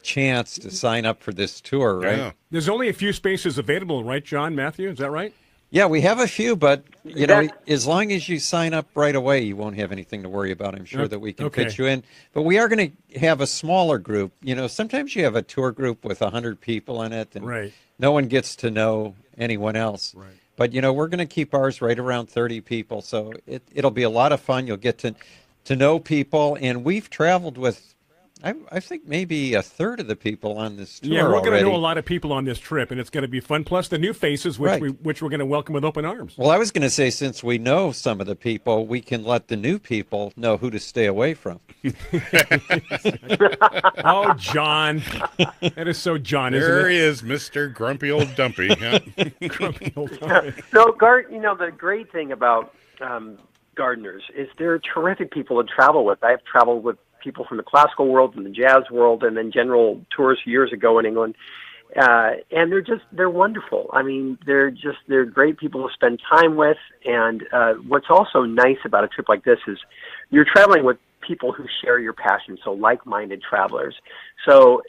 chance to sign up for this tour, right? Yeah. There's only a few spaces available, right, John, Matthew? Is that right? Yeah, we have a few, but, as long as you sign up right away, you won't have anything to worry about. I'm sure that we can fit you in. But we are going to have a smaller group. Sometimes you have a tour group with 100 people in it, and no one gets to know anyone else. Right. But, we're going to keep ours right around 30 people, so it'll be a lot of fun. You'll get to know people, and we've traveled with, I think maybe a third of the people on this tour. Yeah, we're going to know a already. lot of people on this trip, and it's going to be fun. Plus the new faces, which we're going to welcome with open arms. Well, I was going to say, since we know some of the people, we can let the new people know who to stay away from. Oh, John. That is so John, isn't it? There he is, Mr. Grumpy Old Dumpy. Grumpy Old Dumpy. So, the great thing about gardeners is they're terrific people to travel with. I've traveled with people from the classical world and the jazz world and then general tours years ago in England. And they're wonderful. I mean, they're great people to spend time with. And what's also nice about a trip like this is you're traveling with people who share your passion, so like-minded travelers. So,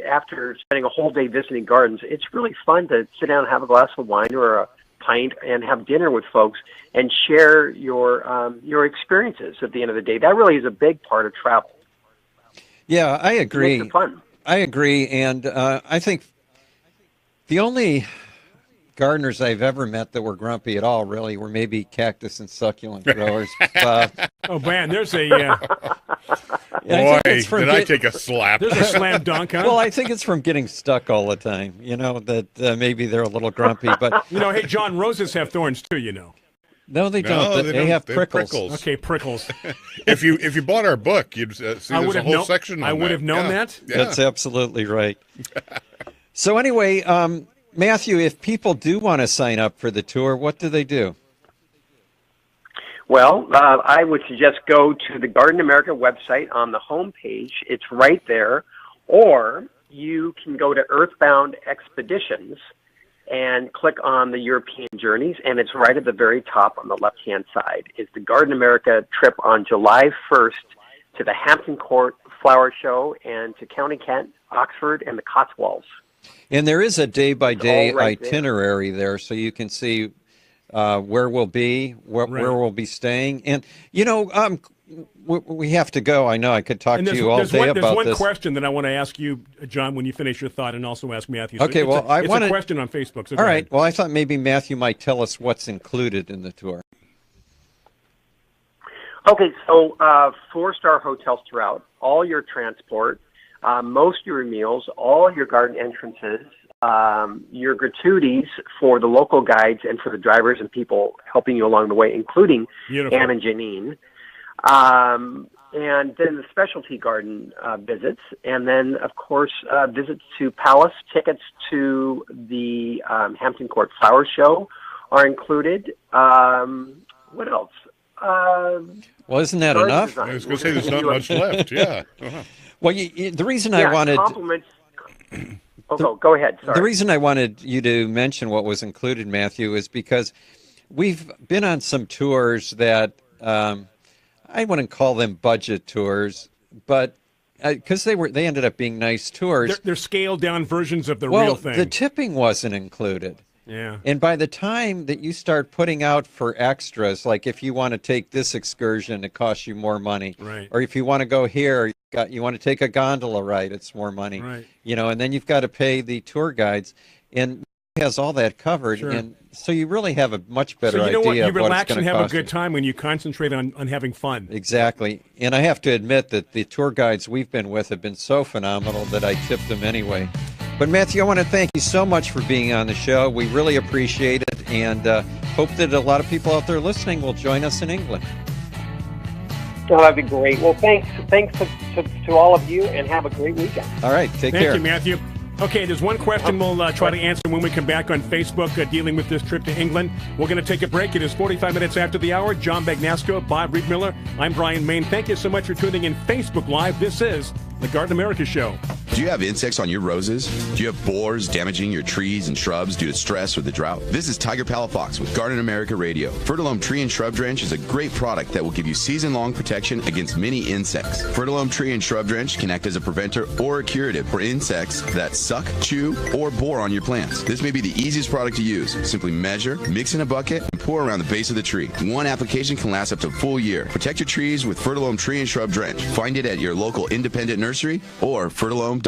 after spending a whole day visiting gardens, it's really fun to sit down and have a glass of wine or a pint and have dinner with folks and share your experiences at the end of the day. That really is a big part of travel. Yeah, I agree. It makes it fun. I agree, and I think the only gardeners I've ever met that were grumpy at all, really, were maybe cactus and succulent growers. Oh, man, there's a... Boy, did I take a slap. There's a slam dunk, huh? Well, I think it's from getting stuck all the time, that maybe they're a little grumpy. But hey, John, roses have thorns, too, No, they don't. They have prickles. Okay, prickles. If you bought our book, you'd see there's a whole section on I would have known that. Yeah. That's absolutely right. So anyway, Matthew, if people do want to sign up for the tour, what do they do? Well, I would suggest go to the Garden America website on the home page. It's right there. Or you can go to Earthbound Expeditions and click on the European Journeys, and it's right at the very top on the left-hand side. It's the Garden America trip on July 1st to the Hampton Court Flower Show and to County Kent, Oxford, and the Cotswolds. And there is a day-by-day itinerary there, so you can see where we'll be, where we'll be staying. And, we have to go. I know I could talk to you all day about this. There's one question that I want to ask you, John, when you finish your thought, and also ask Matthew. So okay, it's a question on Facebook. So all right. Well, I thought maybe Matthew might tell us what's included in the tour. Okay, so 4-star hotels throughout, all your transport, most of your meals, all your garden entrances, your gratuities for the local guides and for the drivers and people helping you along the way, including Ann and Janine. And then the specialty garden visits, and then, of course, visits to Palace. Tickets to the Hampton Court Flower Show are included. What else? Well, isn't that enough? I was going to say there's not much left, yeah. Well, the reason I wanted... compliments... go ahead. Sorry. The reason I wanted you to mention what was included, Matthew, is because we've been on some tours that... I wouldn't call them budget tours, but because they ended up being nice tours. They're scaled down versions of the real thing. The tipping wasn't included. Yeah. And by the time that you start putting out for extras, like if you want to take this excursion, it costs you more money. Right. Or if you want to go here, you want to take a gondola ride, it's more money. Right. And then you've got to pay the tour guides. And it has all that covered. Sure. And so you really have a much better idea what? You of what relax it's going and to have cost a good time when you concentrate on having fun. Exactly. And I have to admit that the tour guides we've been with have been so phenomenal that I tip them anyway. But Matthew, I want to thank you so much for being on the show. We really appreciate it, and hope that a lot of people out there listening will join us in England. Oh, that'd be great. Well, thanks to all of you, and have a great weekend. All right, take care. Thank you, Matthew. Okay, there's one question we'll try to answer when we come back on Facebook dealing with this trip to England. We're going to take a break. It is 45 minutes after the hour. John Bagnasco, Bob Riedmiller. I'm Bryan Main. Thank you so much for tuning in Facebook Live. This is the Garden America Show. Do you have insects on your roses? Do you have borers damaging your trees and shrubs due to stress or the drought? This is Tiger Palafox with Garden America Radio. Fertilome Tree and Shrub Drench is a great product that will give you season-long protection against many insects. Fertilome Tree and Shrub Drench can act as a preventer or a curative for insects that suck, chew, or bore on your plants. This may be the easiest product to use. Simply measure, mix in a bucket, and pour around the base of the tree. One application can last up to a full year. Protect your trees with Fertilome Tree and Shrub Drench. Find it at your local independent nursery or fertilome.com.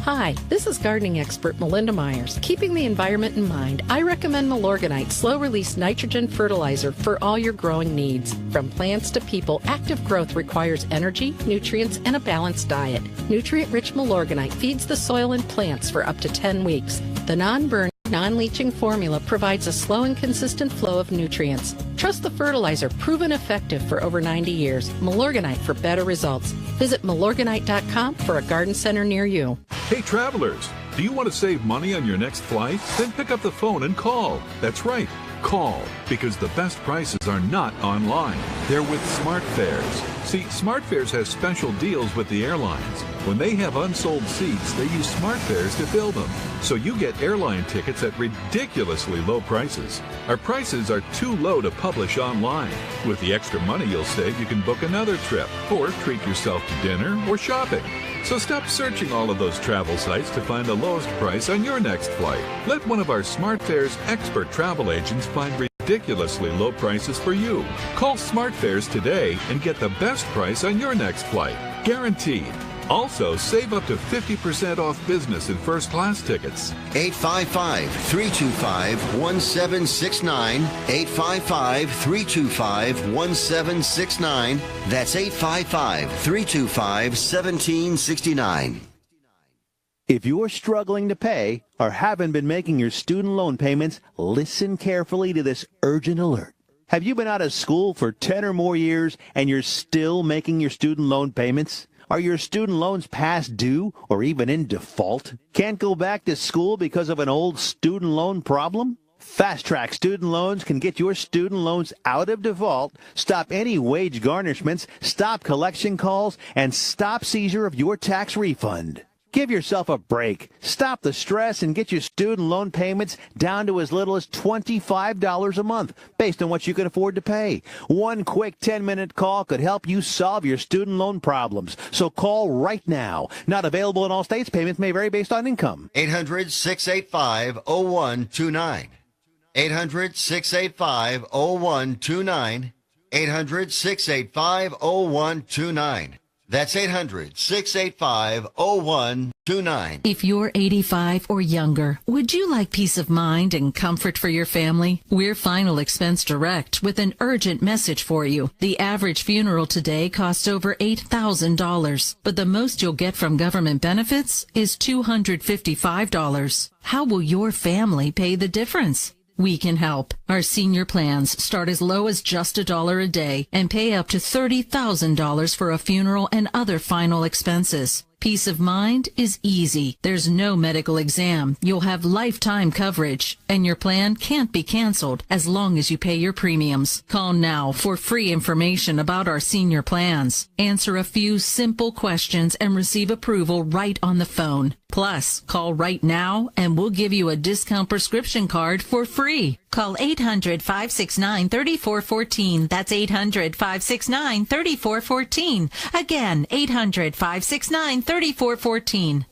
Hi, this is gardening expert Melinda Myers. Keeping the environment in mind, I recommend Milorganite slow-release nitrogen fertilizer for all your growing needs. From plants to people, active growth requires energy, nutrients, and a balanced diet. Nutrient-rich Milorganite feeds the soil and plants for up to 10 weeks. The non-burning, non-leaching formula provides a slow and consistent flow of nutrients. Trust the fertilizer, proven effective for over 90 years. Milorganite for better results. Visit Milorganite.com for a garden center near you. Hey travelers, do you want to save money on your next flight? Then pick up the phone and call. That's right, call, because the best prices are not online. They're with SmartFares. See, SmartFares has special deals with the airlines. When they have unsold seats, they use SmartFares to fill them. So you get airline tickets at ridiculously low prices. Our prices are too low to publish online. With the extra money you'll save, you can book another trip or treat yourself to dinner or shopping. So stop searching all of those travel sites to find the lowest price on your next flight. Let one of our SmartFares expert travel agents find ridiculously low prices for you. Call SmartFares today and get the best price on your next flight. Guaranteed. Also, save up to 50% off business and first class tickets. 855-325-1769. 855-325-1769. That's 855-325-1769. If you're struggling to pay or haven't been making your student loan payments, listen carefully to this urgent alert. Have you been out of school for 10 or more years and you're still making your student loan payments? Are your student loans past due or even in default? Can't go back to school because of an old student loan problem? Fast Track Student Loans can get your student loans out of default, stop any wage garnishments, stop collection calls, and stop seizure of your tax refund. Give yourself a break. Stop the stress and get your student loan payments down to as little as $25 a month, based on what you can afford to pay. One quick 10-minute call could help you solve your student loan problems. So call right now. Not available in all states. Payments may vary based on income. 800-685-0129. 800-685-0129. 800-685-0129. That's 800-685-0129. If you're 85 or younger, would you like peace of mind and comfort for your family? We're Final Expense Direct with an urgent message for you. The average funeral today costs over $8,000, but the most you'll get from government benefits is $255. How will your family pay the difference? We can help. Our senior plans start as low as just $1 a day and pay up to $30,000 for a funeral and other final expenses. Peace of mind is easy. There's no medical exam. You'll have lifetime coverage, and your plan can't be canceled as long as you pay your premiums. Call now for free information about our senior plans. Answer a few simple questions and receive approval right on the phone. Plus, call right now and we'll give you a discount prescription card for free. Call 800-569-3414. That's 800-569-3414. Again, 800-569-3414.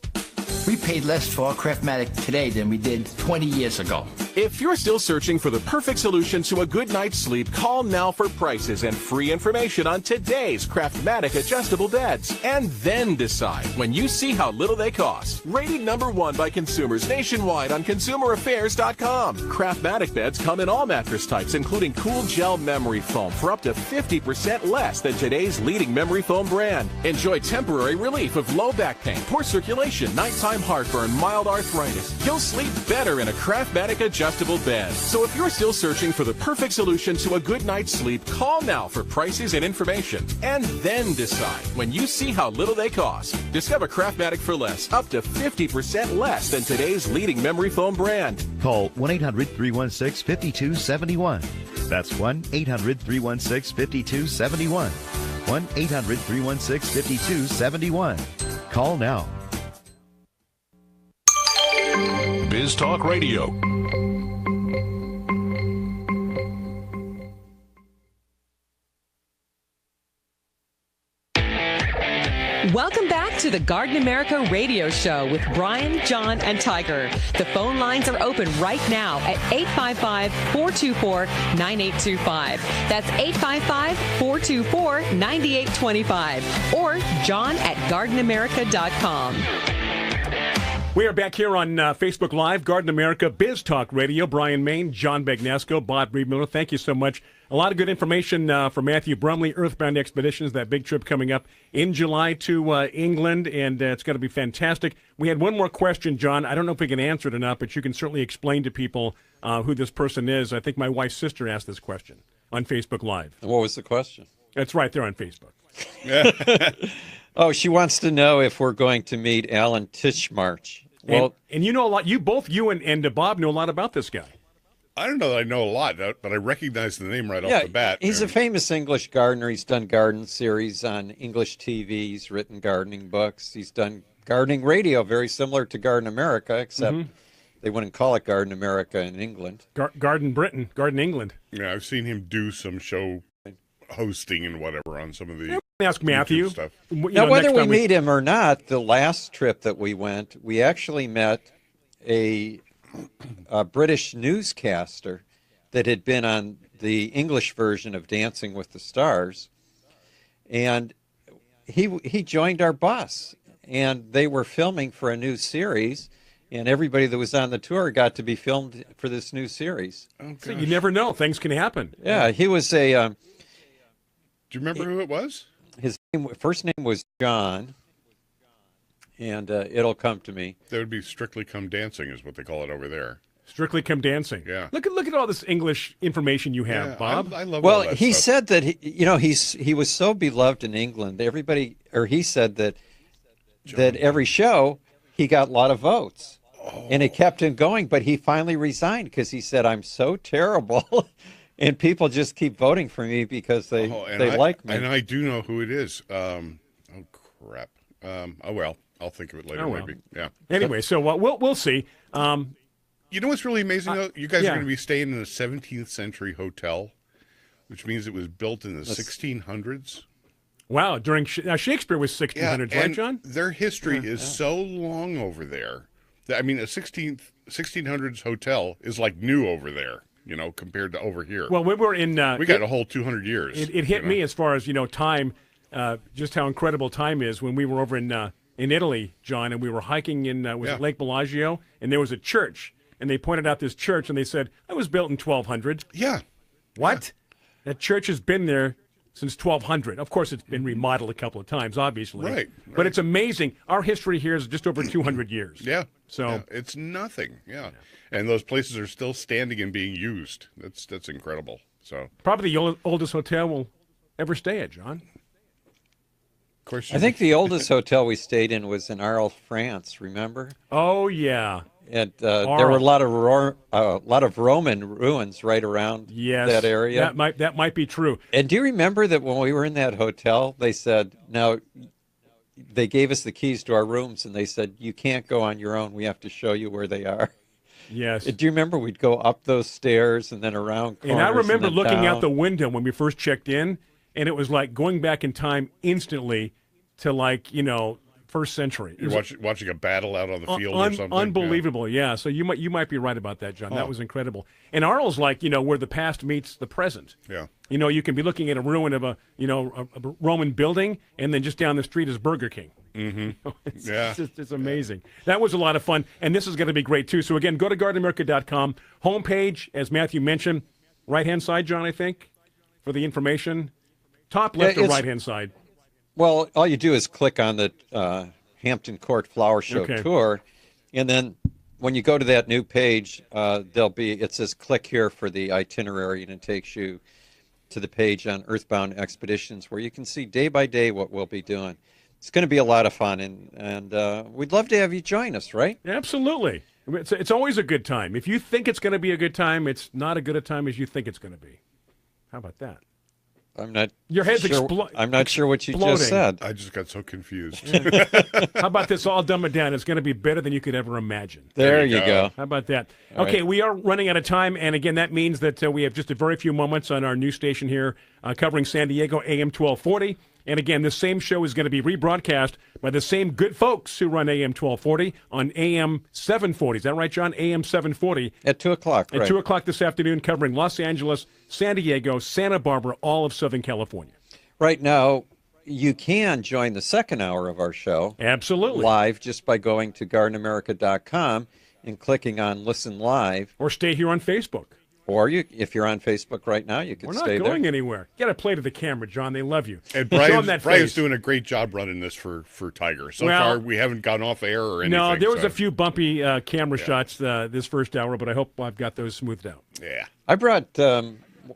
We paid less for our Craftmatic today than we did 20 years ago. If you're still searching for the perfect solution to a good night's sleep, call now for prices and free information on today's Craftmatic adjustable beds. And then decide when you see how little they cost. Rated #1 by consumers nationwide on consumeraffairs.com. Craftmatic beds come in all mattress types, including cool gel memory foam for up to 50% less than today's leading memory foam brand. Enjoy temporary relief of low back pain, poor circulation, nighttime heartburn, mild arthritis. You'll sleep better in a Craftmatic adjustable bed. So if you're still searching for the perfect solution to a good night's sleep, call now for prices and information. And then decide when you see how little they cost. Discover Craftmatic for less, up to 50% less than today's leading memory foam brand. Call 1-800-316-5271. That's 1-800-316-5271. 1-800-316-5271. Call now. Biz Talk Radio. Welcome back to the Garden America Radio Show with Bryan, John, and Tiger. The phone lines are open right now at 855-424-9825. That's 855-424-9825. Or John at gardenamerica.com. We are back here on Facebook Live, Garden America, Biz Talk Radio. Bryan Main, John Bagnasco, Bob Miller. Thank you so much. A lot of good information from Matthew Brumley, Earthbound Expeditions, that big trip coming up in July to England, and it's going to be fantastic. We had one more question, John. I don't know if we can answer it or not, but you can certainly explain to people who this person is. I think my wife's sister asked this question on Facebook Live. What was the question? It's right there on Facebook. Oh, she wants to know if we're going to meet Alan Titchmarsh. Well, and you know a lot. You and Bob know a lot about this guy. I don't know that I know a lot, but I recognize the name right off the bat. He's a famous English gardener. He's done garden series on English TV. He's written gardening books. He's done gardening radio, very similar to Garden America, except they wouldn't call it Garden America in England. Garden Britain, Garden England. Yeah, I've seen him do some show hosting and whatever on some of the ask Matthew stuff. Now, whether we meet him or not, the last trip that we went, we actually met a British newscaster that had been on the English version of Dancing with the Stars, and he joined our bus, and they were filming for a new series, and everybody that was on the tour got to be filmed for this new series. Oh, so you never know. Things can happen. Yeah, he was a... Do you remember who it was? His first name was John, and it'll come to me. That would be Strictly Come Dancing is what they call it over there. Strictly Come Dancing. Yeah. Look at all this English information you have, Bob. I love Well, all that he stuff. said that he was so beloved in England. He said that every show he got a lot of votes, and it kept him going. But he finally resigned because he said, "I'm so terrible." And people just keep voting for me because they like me. And I do know who it is. Oh, crap. Oh, well, I'll think of it later, maybe. Yeah. Anyway, so we'll see. You know what's really amazing, though? You guys yeah. are going to be staying in a 17th century hotel, which means it was built in the 1600s. Wow. During Shakespeare was 1600s, right, and John? Their history is so long over there. I mean, a 1600s hotel is like new over there. Compared to over here. Well, we were in... we got a whole 200 years. It hit me as far as, time, just how incredible time is when we were over in Italy, John, and we were hiking in it Lake Bellagio, and there was a church, and they pointed out this church, and they said, it was built in 1200. Yeah. What? Yeah. That church has been there since 1200. Of course, it's been remodeled a couple of times, obviously. Right. But it's amazing. Our history here is just over 200 years. Yeah. So yeah. It's nothing. Yeah. And those places are still standing and being used. That's incredible. So probably the oldest hotel we'll ever stay at, John. Of course. I think the oldest hotel we stayed in was in Arles, France. Remember? Oh yeah. And there were a lot of Roman ruins right around that area. That might be true. And do you remember that when we were in that hotel, they said, now they gave us the keys to our rooms, and they said, you can't go on your own. We have to show you where they are. Yes. Do you remember we'd go up those stairs and then around corners? And I remember looking down. out the window when we first checked in, and it was like going back in time instantly to first century. You're watching a battle out on the field or something. Unbelievable, yeah. So you might be right about that, John. That was incredible. And Arles, where the past meets the present. Yeah. You can be looking at a ruin of a Roman building, and then just down the street is Burger King. Mm-hmm. It's amazing. That was a lot of fun, and this is going to be great too. So again, go to gardenamerica.com homepage, as Matthew mentioned, right-hand side, John, I think, for the information. Top left or right-hand side. Well, all you do is click on the Hampton Court Flower Show tour, and then when you go to that new page, it says click here for the itinerary, and it takes you to the page on Earthbound Expeditions where you can see day by day what we'll be doing. It's going to be a lot of fun, and we'd love to have you join us, right? Absolutely. It's always a good time. If you think it's going to be a good time, it's not as good a time as you think it's going to be. How about that? I'm not. Your head's I'm not sure what you just said. I just got so confused. How about this? I'll dumb it down. It's going to be better than you could ever imagine. There you go. How about that? All okay, right. We are running out of time, and again, that means that we have just a very few moments on our new station here, covering San Diego, AM 1240. And again, this same show is going to be rebroadcast by the same good folks who run AM 1240 on AM 740. Is that right, John? AM 740. At 2 o'clock, At 2 o'clock this afternoon, covering Los Angeles, San Diego, Santa Barbara, all of Southern California. Right now, you can join the second hour of our show. Absolutely. Live just by going to gardenamerica.com and clicking on Listen Live. Or stay here on Facebook. Or if you're on Facebook right now, you can stay there. We're not going anywhere. You got to play to the camera, John. They love you. And Brian's Brian's doing a great job running this for Tiger. So far, we haven't gone off air or anything. No, there was a few bumpy camera shots this first hour, but I hope I've got those smoothed out. Yeah. I brought,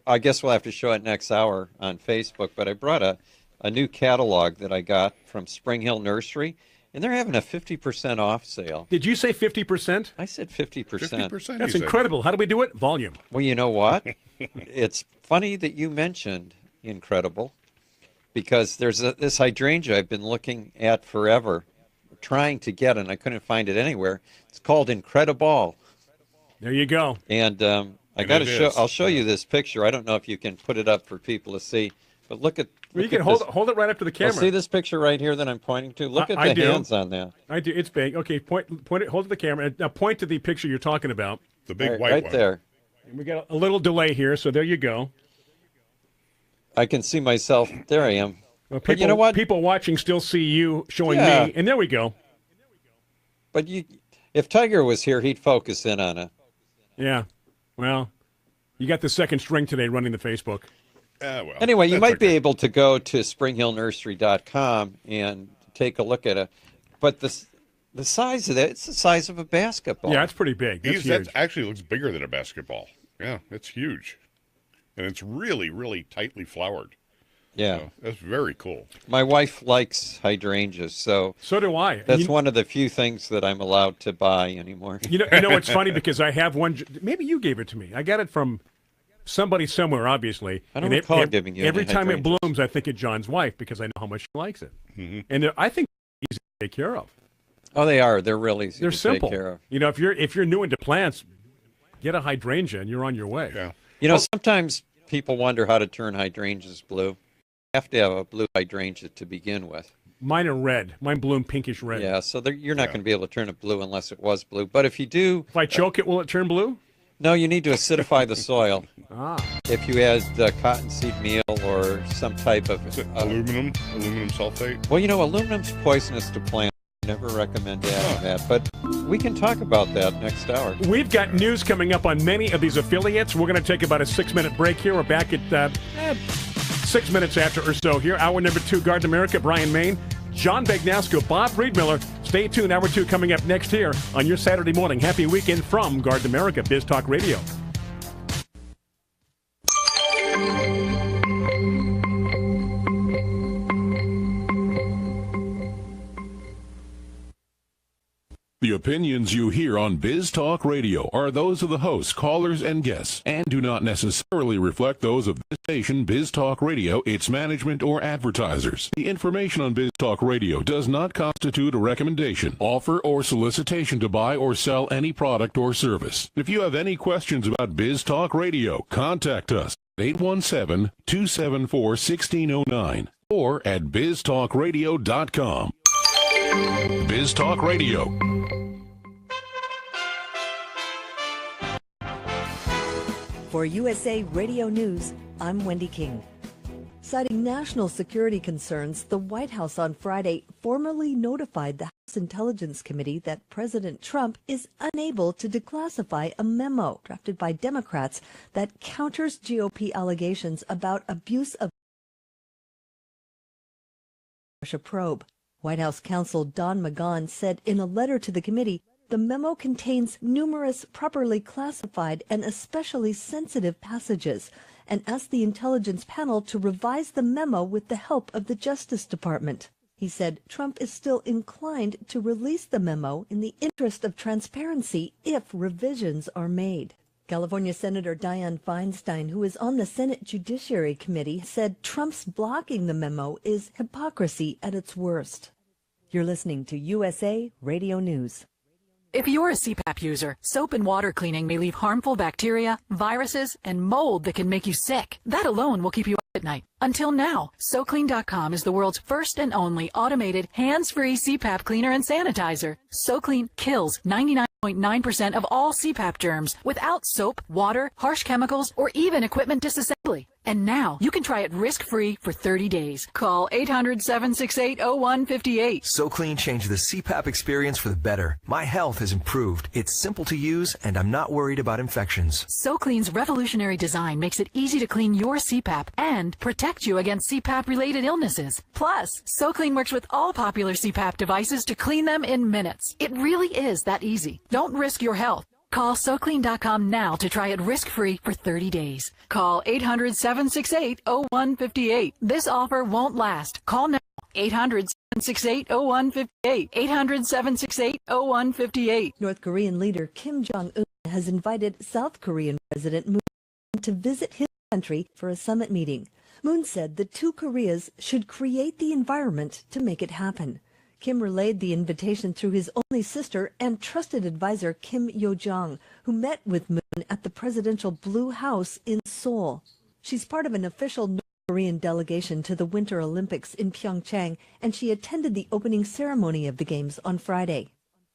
I guess we'll have to show it next hour on Facebook, but I brought a new catalog that I got from Spring Hill Nursery. And they're having a 50% off sale. Did you say 50%? I said 50%. 50%. That's incredible. How do we do it? Volume. Well, you know what? It's funny that you mentioned incredible, because there's this hydrangea I've been looking at forever, trying to get, and I couldn't find it anywhere. It's called Incredible. There you go. And I got to show. I'll show you this picture. I don't know if you can put it up for people to see, but look at. Well, you can hold it right up to the camera. See this picture right here that I'm pointing to? Look at the hands on that. I do. It's big. Okay, point it. Hold to the camera. Now point to the picture you're talking about. The big white one. Right there. And we got a little delay here, so there you go. I can see myself. There I am. Well, But you know what? People watching still see you showing Yeah. me, and there we go. But if Tiger was here, he'd focus in on it. Yeah. Well, you got the second string today running the Facebook. Well, Anyway, you that's might be okay. able to go to springhillnursery.com and take a look at it. But the size of that, it's the size of a basketball. Yeah, it's pretty big. That's That huge. actually looks bigger than a basketball. Yeah, it's huge. And it's really, really tightly flowered. Yeah. So that's very cool. My wife likes hydrangeas, so do I. That's one of the few things that I'm allowed to buy anymore. You know what's funny, because I have one. Maybe you gave it to me. I got it from somebody somewhere, obviously. I don't And recall giving you every any time it hydrangeas. blooms, I think of John's wife because I know how much she likes it. Mm-hmm. And I think they're easy to take care of. Oh, they are. They're really easy They're to simple. take care of. You know, if you're new into plants, get a hydrangea and you're on your way. Yeah. You know, sometimes people wonder how to turn hydrangeas blue. You have to have a blue hydrangea to begin with. Mine are red. Mine bloom pinkish red. Yeah, so you're not going to be able to turn it blue unless it was blue. But if you do... If I choke it, will it turn blue? No, you need to acidify the soil. Ah. If you add cottonseed meal or some type of... aluminum sulfate? Well, you know, aluminum's poisonous to plants. I never recommend adding that. But we can talk about that next hour. We've got news coming up on many of these affiliates. We're going to take about a 6-minute break here. We're back at 6 minutes after or so here. Hour number 2, Garden America, Bryan, Maine. John Bagnasco, Bob Friedmiller. Stay tuned. Hour 2 coming up next here on your Saturday morning. Happy weekend from Garden America, Biz Talk Radio. The opinions you hear on Biz Talk Radio are those of the hosts, callers, and guests, and do not necessarily reflect those of this station, Biz Talk Radio, its management, or advertisers. The information on Biz Talk Radio does not constitute a recommendation, offer, or solicitation to buy or sell any product or service. If you have any questions about Biz Talk Radio, contact us at 817-274-1609 or at biztalkradio.com. Biz Talk Radio. For USA Radio News, I'm Wendy King. Citing national security concerns, the White House on Friday formally notified the House Intelligence Committee that President Trump is unable to declassify a memo drafted by Democrats that counters GOP allegations about abuse of Russia probe. White House counsel Don McGahn said in a letter to the committee, the memo contains numerous properly classified and especially sensitive passages, and asked the intelligence panel to revise the memo with the help of the Justice Department. He said Trump is still inclined to release the memo in the interest of transparency if revisions are made. California Senator Dianne Feinstein, who is on the Senate Judiciary Committee, said Trump's blocking the memo is hypocrisy at its worst. You're listening to USA Radio News. If you're a CPAP user, soap and water cleaning may leave harmful bacteria, viruses, and mold that can make you sick. That alone will keep you up at night. Until now, SoClean.com is the world's first and only automated, hands-free CPAP cleaner and sanitizer. SoClean kills 99.9% of all CPAP germs without soap, water, harsh chemicals, or even equipment disassembly. And now, you can try it risk-free for 30 days. Call 800-768-0158. SoClean changed the CPAP experience for the better. My health has improved. It's simple to use, and I'm not worried about infections. SoClean's revolutionary design makes it easy to clean your CPAP and protect you against CPAP-related illnesses. Plus, SoClean works with all popular CPAP devices to clean them in minutes. It really is that easy. Don't risk your health. Call SoClean.com now to try it risk-free for 30 days. Call 800-768-0158. This offer won't last. Call now. 800-768-0158. 800-768-0158. North Korean leader Kim Jong-un has invited South Korean President Moon to visit his country for a summit meeting. Moon said the two Koreas should create the environment to make it happen. Kim relayed the invitation through his only sister and trusted advisor Kim Yo-jong, who met with Moon at the presidential Blue House in Seoul. She's part of an official North Korean delegation to the Winter Olympics in Pyeongchang, and she attended the opening ceremony of the Games on Friday.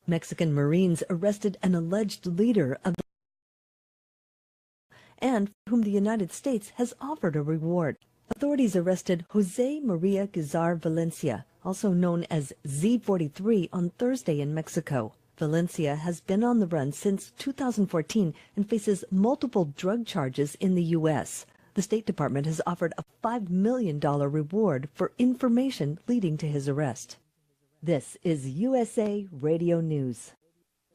Mexican Marines arrested an alleged leader of the and whom the United States has offered a reward. Authorities arrested Jose Maria Guizar Valencia, also known as Z43, on Thursday in Mexico. Valencia has been on the run since 2014 and faces multiple drug charges in the U.S. The State Department has offered a $5 million reward for information leading to his arrest. This is USA Radio News.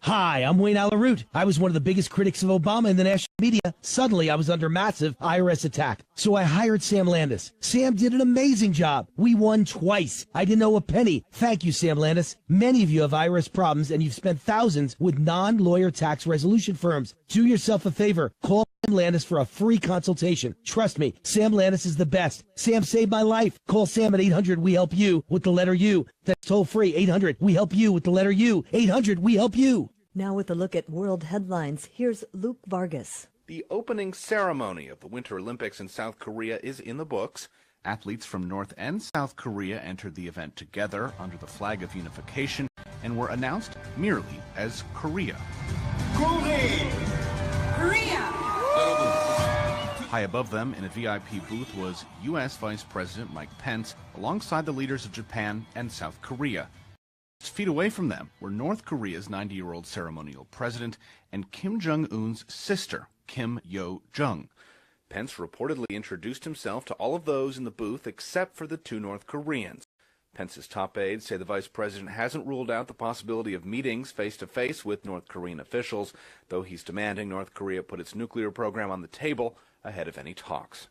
Hi, I'm Wayne Alaroot. I was one of the biggest critics of Obama in the national media. Suddenly, I was under massive IRS attack. So I hired Sam Landis. Sam did an amazing job. We won twice. I didn't owe a penny. Thank you, Sam Landis. Many of you have IRS problems, and you've spent thousands with non-lawyer tax resolution firms. Do yourself a favor. Call Sam Landis for a free consultation. Trust me, Sam Landis is the best. Sam saved my life. Call Sam at 800-WE-HELP-YOU with the letter U. That's toll free. 800-WE-HELP-YOU with the letter U. 800-WE-HELP-YOU. Now with a look at world headlines, here's Luke Vargas. The opening ceremony of the Winter Olympics in South Korea is in the books. Athletes from North and South Korea entered the event together under the flag of unification and were announced merely as Korea. Korea! High above them in a VIP booth was U.S. Vice President Mike Pence alongside the leaders of Japan and South Korea. Feet away from them were North Korea's 90-year-old ceremonial president and Kim Jong-un's sister, Kim Yo-jong. Pence reportedly introduced himself to all of those in the booth except for the two North Koreans. Pence's top aides say the vice president hasn't ruled out the possibility of meetings face-to-face with North Korean officials, though he's demanding North Korea put its nuclear program on the table ahead of any talks.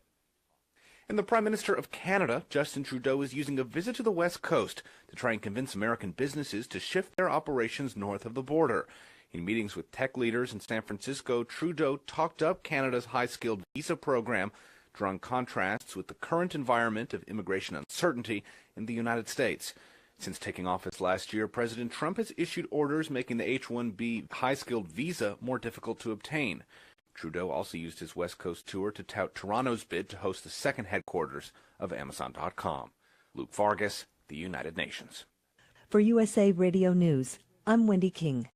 And the Prime Minister of Canada, Justin Trudeau, is using a visit to the West Coast to try and convince American businesses to shift their operations north of the border. In meetings with tech leaders in San Francisco, Trudeau talked up Canada's high-skilled visa program, drawing contrasts with the current environment of immigration uncertainty in the United States. Since taking office last year, President Trump has issued orders making the H-1B high-skilled visa more difficult to obtain. Trudeau also used his West Coast tour to tout Toronto's bid to host the second headquarters of Amazon.com. Luke Vargas, the United Nations. For USA Radio News, I'm Wendy King.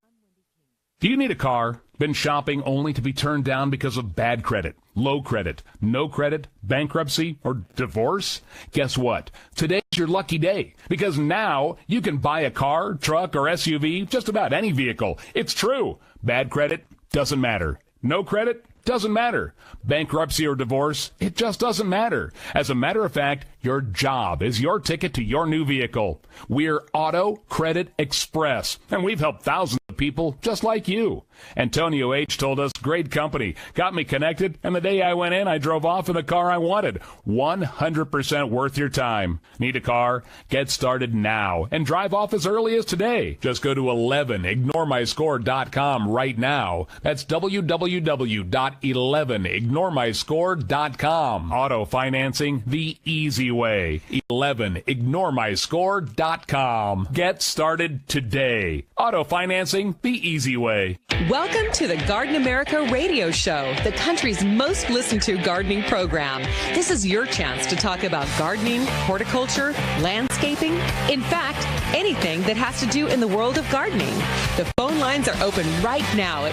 Do you need a car? Been shopping only to be turned down because of bad credit, low credit, no credit, bankruptcy, or divorce? Guess what? Today's your lucky day, because now you can buy a car, truck, or SUV, just about any vehicle. It's true. Bad credit doesn't matter. No credit? Doesn't matter. Bankruptcy or divorce? It just doesn't matter. As a matter of fact, your job is your ticket to your new vehicle. We're Auto Credit Express, and we've helped thousands of people just like you. Antonio H. told us, great company, got me connected, and the day I went in, I drove off in the car I wanted. 100% worth your time. Need a car? Get started now and drive off as early as today. Just go to 11ignoremyscore.com right now. That's www.11ignoremyscore.com. Auto financing the easy way. 11ignoremyscore.com. Get started today. Auto financing the easy way. Welcome to the Garden America Radio Show, the country's most listened to gardening program. This is your chance to talk about gardening, horticulture, landscaping, in fact, anything that has to do in the world of gardening. The phone lines are open right now at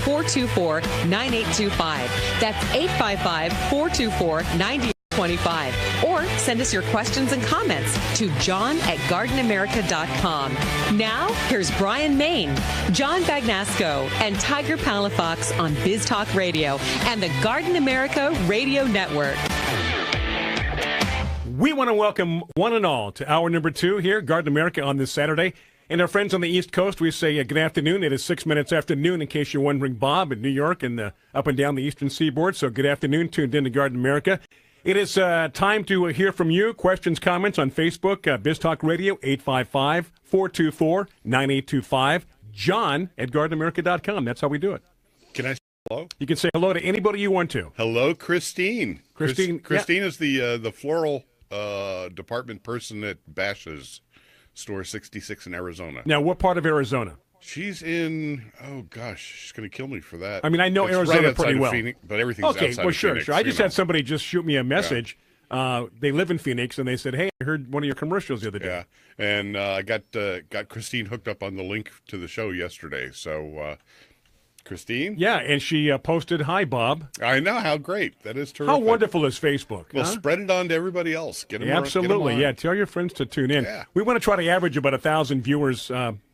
855-424-9825. That's 855-424-9825. Or send us your questions and comments to john@gardenamerica.com. Now, here's Bryan, Maine, John Bagnasco, and Tiger Palafox on Biz Talk Radio and the Garden America Radio Network. We want to welcome one and all to hour number 2 here, Garden America, on this Saturday. And our friends on the East Coast, we say good afternoon. It is 6 minutes after noon, in case you're wondering, Bob, in New York and up and down the Eastern Seaboard. So good afternoon, tuned in to Garden America. It is time to hear from you. Questions, comments on Facebook, Biz Talk Radio, 855-424-9825. John at gardenamerica.com. That's how we do it. Can I say hello? You can say hello to anybody you want to. Hello, Christine. Christine yeah. is the floral department person at Bash's store 66 in Arizona. Now, what part of Arizona? She's in, oh gosh, she's going to kill me for that. I mean, I know it's Arizona right pretty well. Phoenix, but everything's okay, outside well, of sure, Phoenix. sure. I just had somebody just shoot me a message. Yeah. They live in Phoenix, and they said, hey, I heard one of your commercials the other day. Yeah, and I got Christine hooked up on the link to the show yesterday. So Christine? Yeah, and she posted, "Hi, Bob." I know, how great. That is terrific. How wonderful is Facebook? Well, huh? spread it on to everybody else. Get them Absolutely, yeah. Tell your friends to tune in. Yeah. We want to try to average about 1,000 viewers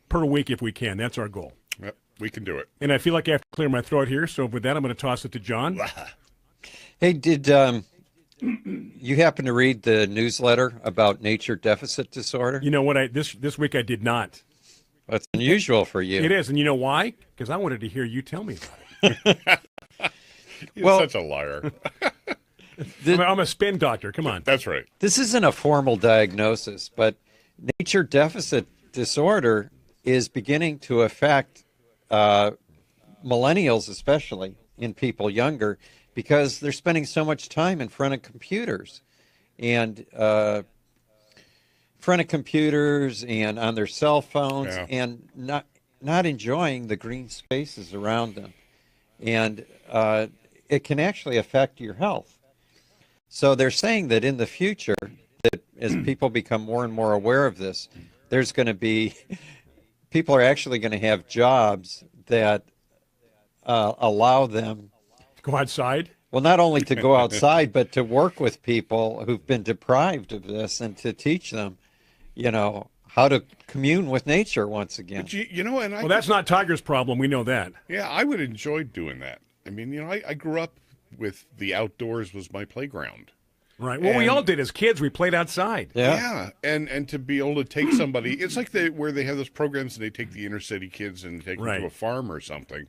per week if we can. That's our goal. Yep, we can do it. And I feel like I have to clear my throat here, so with that, I'm going to toss it to John. Hey, did you happen to read the newsletter about nature deficit disorder? You know what? This week I did not. That's unusual for you. It is, and you know why? Because I wanted to hear you tell me about it. You're such a liar. I'm a spin doctor. Come on. That's right. This isn't a formal diagnosis, but nature deficit disorder is beginning to affect millennials, especially in people younger, because they're spending so much time in front of computers and on their cell phones, and not enjoying the green spaces around them. And it can actually affect your health. So they're saying that in the future, that as people become more and more aware of this, there's going to be, people are actually going to have jobs that allow them to go outside. Well, not only to go outside, but to work with people who've been deprived of this and to teach them, how to commune with nature once again. But well, that's not Tiger's problem. We know that. Yeah, I would enjoy doing that. I mean, I grew up with the outdoors was my playground. Right. Well, we all did as kids. We played outside. Yeah. And to be able to take somebody, it's like where they have those programs and they take the inner city kids and take them to a farm or something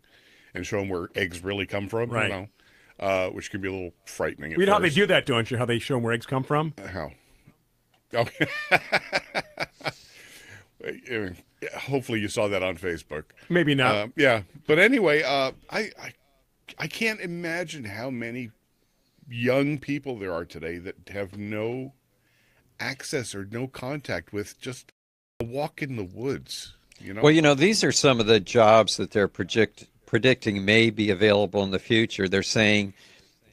and show them where eggs really come from. Right. Which can be a little frightening. You know how they do that, don't you? How they show them where eggs come from? How? Okay. Hopefully you saw that on Facebook. Maybe not. Yeah. But anyway, I can't imagine how many young people there are today that have no access or no contact with just a walk in the woods. Well, these are some of the jobs that they're predicting may be available in the future. They're saying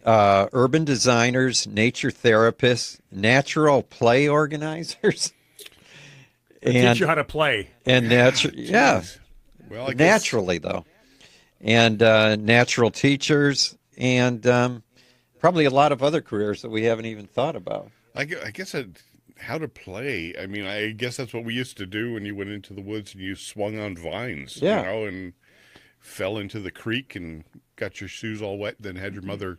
urban designers, nature therapists, natural play organizers. Teach you how to play. And Well, naturally, though. And natural teachers and probably a lot of other careers that we haven't even thought about. I guess how to play. I mean, I guess that's what we used to do when you went into the woods and you swung on vines, and fell into the creek and got your shoes all wet, then had your mother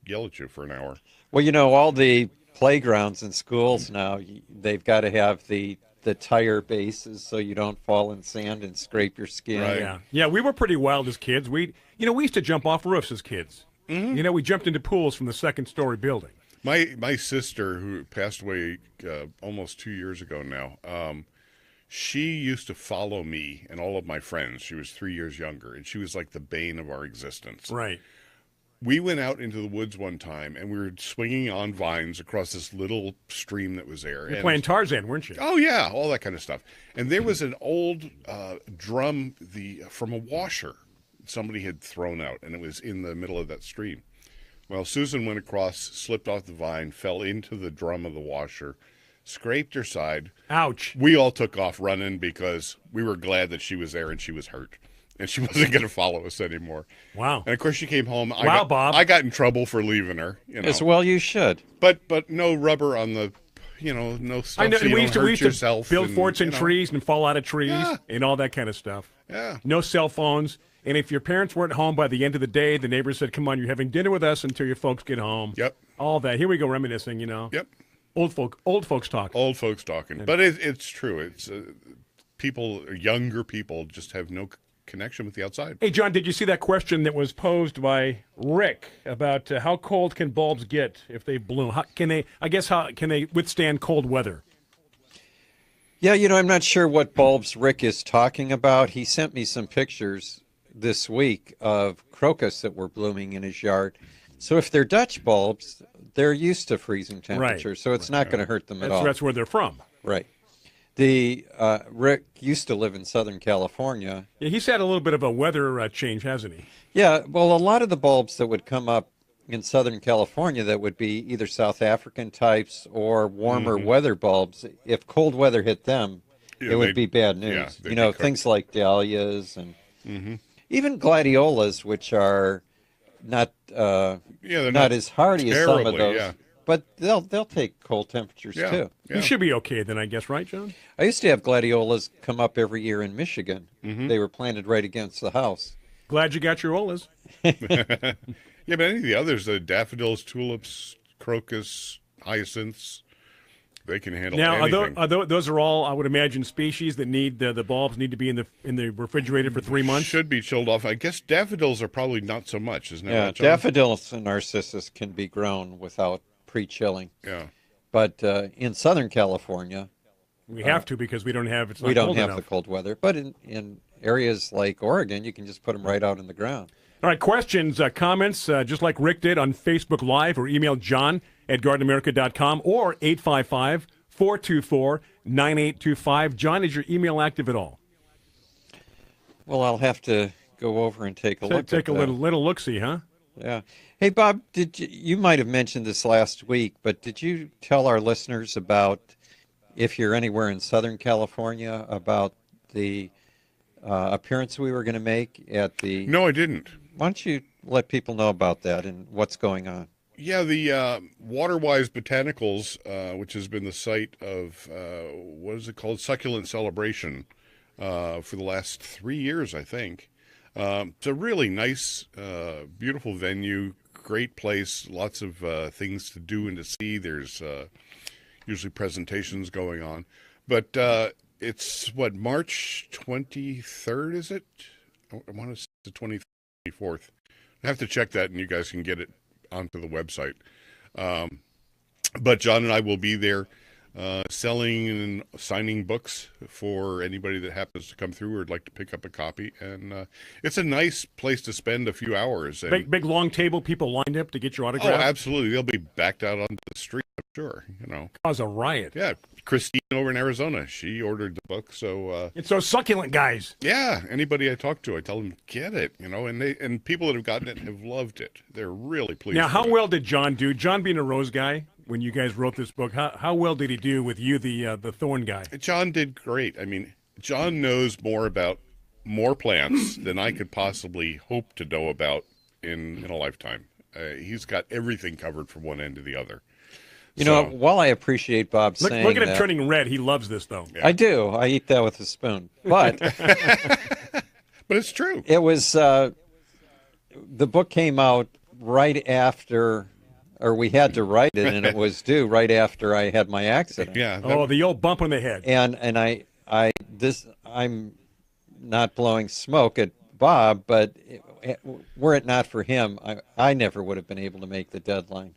yell at you for an hour. Well, all the playgrounds in schools now, they've got to have the tire bases so you don't fall in sand and scrape your skin. Right. Yeah, we were pretty wild as kids. We used to jump off roofs as kids. Mm-hmm. We jumped into pools from the second-story building. My sister, who passed away almost 2 years ago now, she used to follow me and all of my friends. She was 3 years younger, and she was like the bane of our existence. Right. We went out into the woods one time, and we were swinging on vines across this little stream that was there. You were playing Tarzan, weren't you? Oh, yeah, all that kind of stuff. And there was an old drum from a washer somebody had thrown out, and it was in the middle of that stream. Well, Susan went across, slipped off the vine, fell into the drum of the washer, scraped her side. Ouch. We all took off running because we were glad that she was there and she was hurt. And she wasn't going to follow us anymore. Wow. And, of course, she came home. Bob. I got in trouble for leaving her. As well you should. But no rubber on the, no stuff I know, so you we don't used to, hurt yourself. build forts in trees and fall out of trees and all that kind of stuff. Yeah. No cell phones. And if your parents weren't home by the end of the day, the neighbors said, come on, you're having dinner with us until your folks get home. Yep. All that. Here we go reminiscing, Yep. Old folks talking. Old folks talking. But it's true. It's younger people just have no connection with the outside. Hey, John, did you see that question that was posed by Rick about how cold can bulbs get if they bloom? How can they withstand cold weather? Yeah, I'm not sure what bulbs Rick is talking about. He sent me some pictures this week of crocus that were blooming in his yard. So if they're Dutch bulbs, they're used to freezing temperatures, so it's not going to hurt them at all. That's where they're from. Right. Rick used to live in Southern California. Yeah, he's had a little bit of a weather change, hasn't he? Yeah, well, a lot of the bulbs that would come up in Southern California that would be either South African types or warmer weather bulbs, if cold weather hit them, it would be bad news. Yeah, things like dahlias and Even gladiolas, which are not they're not as hardy as some of terribly, those, yeah. but they'll take cold temperatures Yeah. too. You should be okay then, I guess, right, John? I used to have gladiolas come up every year in Michigan. Mhm. They were planted right against the house. Glad you got your olas. Yeah, but any of the others, the daffodils, tulips, crocus, hyacinths, they can handle Now, anything. those are all, I would imagine, species that need the bulbs need to be in the refrigerator for 3 months. Should be chilled off. I guess daffodils are probably not so much, isn't that Yeah, right, John? daffodils and narcissus can be grown without pre-chilling. Yeah. But in Southern California, We have to because we don't have it's not we don't cold have enough. the cold weather. But in areas like Oregon, you can just put them right out in the ground. All right, questions, comments, just like Rick did on Facebook Live, or email John at gardenamerica.com or 855-424-9825. John, is your email active at all? Well, I'll have to go over and take a look. Take at a that. little look-see, huh? Yeah. Hey, Bob, you might have mentioned this last week, but did you tell our listeners about, if you're anywhere in Southern California, about the appearance we were going to make at the... No, I didn't. Why don't you let people know about that and what's going on? Yeah, the Waterwise Botanicals, which has been the site of, what is it called, Succulent Celebration for the last 3 years, I think. It's a really nice, beautiful venue, great place, lots of things to do and to see. There's usually presentations going on. But it's, March 23rd, is it? I want to say the 24th. I have to check that, and you guys can get it onto the website. But John and I will be there selling and signing books for anybody that happens to come through or would like to pick up a copy. And it's a nice place to spend a few hours. And, Big long table, people lined up to get your autograph. oh, absolutely. They'll be backed out onto the street, I'm sure. Cause a riot. Yeah. Christine over in Arizona, she ordered the book. So it's those succulent guys. Yeah. Anybody I talk to, I tell them, get it. And people that have gotten it have loved it. They're really pleased. Now, how with it. well did John do? John being a rose guy, when you guys wrote this book, how well did he do with you, the thorn guy? John did great. I mean, John knows more about more plants than I could possibly hope to know about in a lifetime. He's got everything covered from one end to the other. You know, while I appreciate Bob saying look at him that, turning red. He loves this, though. I do. I eat that with a spoon. But but it's true. It was the book came out right after, or we had to write it, and it was due right after I had my accident. Yeah. Oh, the old bump on the head. And I'm not blowing smoke at Bob, but were it not for him, I never would have been able to make the deadline.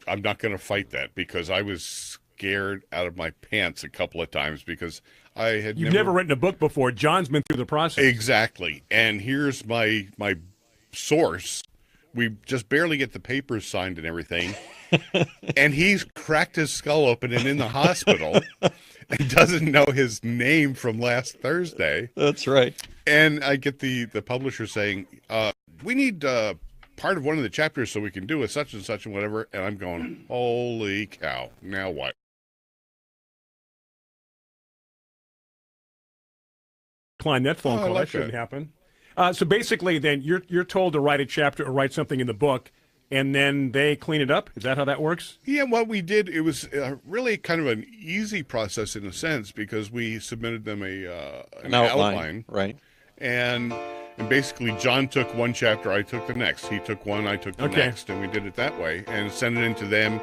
I'm not going to fight that because I was scared out of my pants a couple of times because I had You've never written a book before. John's been through the process. Exactly. And here's my source. We just barely get the papers signed and everything. And he's cracked his skull open and in the hospital and doesn't know his name from last Thursday. That's right. And I get the publisher saying, we need part of one of the chapters so we can do a such and such and whatever. And I'm going, holy cow. Now what? Decline that phone Oh, I call. like That shouldn't that. happen. So basically, then you're told to write a chapter or write something in the book, and then they clean it up. Is that how that works? Yeah, what we did, it was really kind of an easy process in a sense because we submitted them an outline. Right. And basically, John took one chapter, I took the next. He took one, I took the next, and we did it that way. And sent it into them.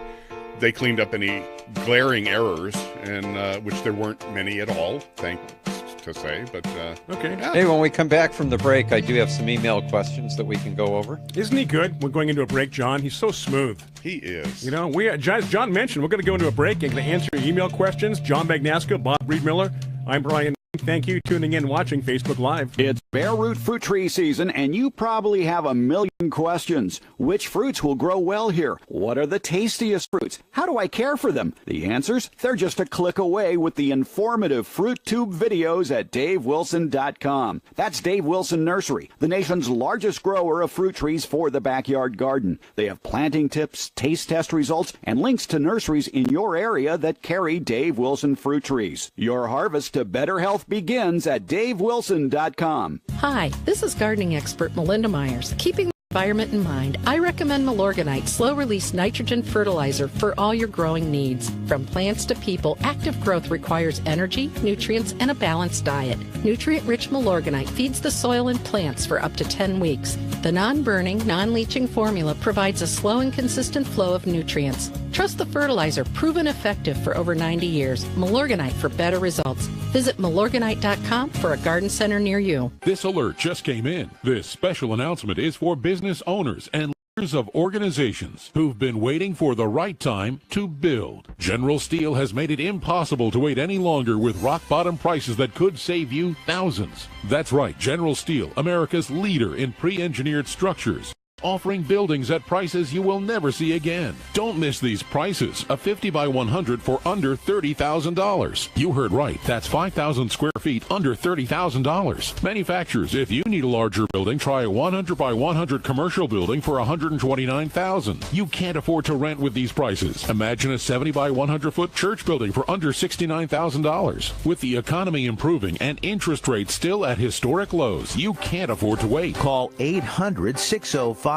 They cleaned up any glaring errors, and which there weren't many at all, thanks to say. But okay. Yeah. Hey, when we come back from the break, I do have some email questions that we can go over. Isn't he good? We're going into a break, John. He's so smooth. He is. You know, as John mentioned, we're going to go into a break and answer your email questions. John Bagnasco, Bob Reed-Miller. I'm Bryan. Thank you for tuning in and watching Facebook Live. It's bare root fruit tree season, and you probably have a million questions. Which fruits will grow well here? What are the tastiest fruits? How do I care for them? The answers? They're just a click away with the informative Fruit Tube videos at DaveWilson.com. That's Dave Wilson Nursery, the nation's largest grower of fruit trees for the backyard garden. They have planting tips, taste test results, and links to nurseries in your area that carry Dave Wilson fruit trees. Your harvest to better health begins at davewilson.com. Hi, this is gardening expert Melinda Myers. Keeping the environment in mind, I recommend Milorganite slow-release nitrogen fertilizer for all your growing needs. From plants to people, active growth requires energy, nutrients, and a balanced diet. Nutrient-rich Milorganite feeds the soil and plants for up to 10 weeks. The non-burning, non-leaching formula provides a slow and consistent flow of nutrients. Trust the fertilizer, proven effective for over 90 years. Milorganite for better results. Visit Milorganite.com for a garden center near you. This alert just came in. This special announcement is for business owners and leaders of organizations who've been waiting for the right time to build. General Steel has made it impossible to wait any longer with rock-bottom prices that could save you thousands. That's right, General Steel, America's leader in pre-engineered structures, offering buildings at prices you will never see again. Don't miss these prices. A 50 by 100 for under $30,000. You heard right. That's 5,000 square feet under $30,000. Manufacturers, if you need a larger building, try a 100 by 100 commercial building for $129,000. You can't afford to rent with these prices. Imagine a 70 by 100 foot church building for under $69,000. With the economy improving and interest rates still at historic lows, you can't afford to wait. Call 800-605-5370.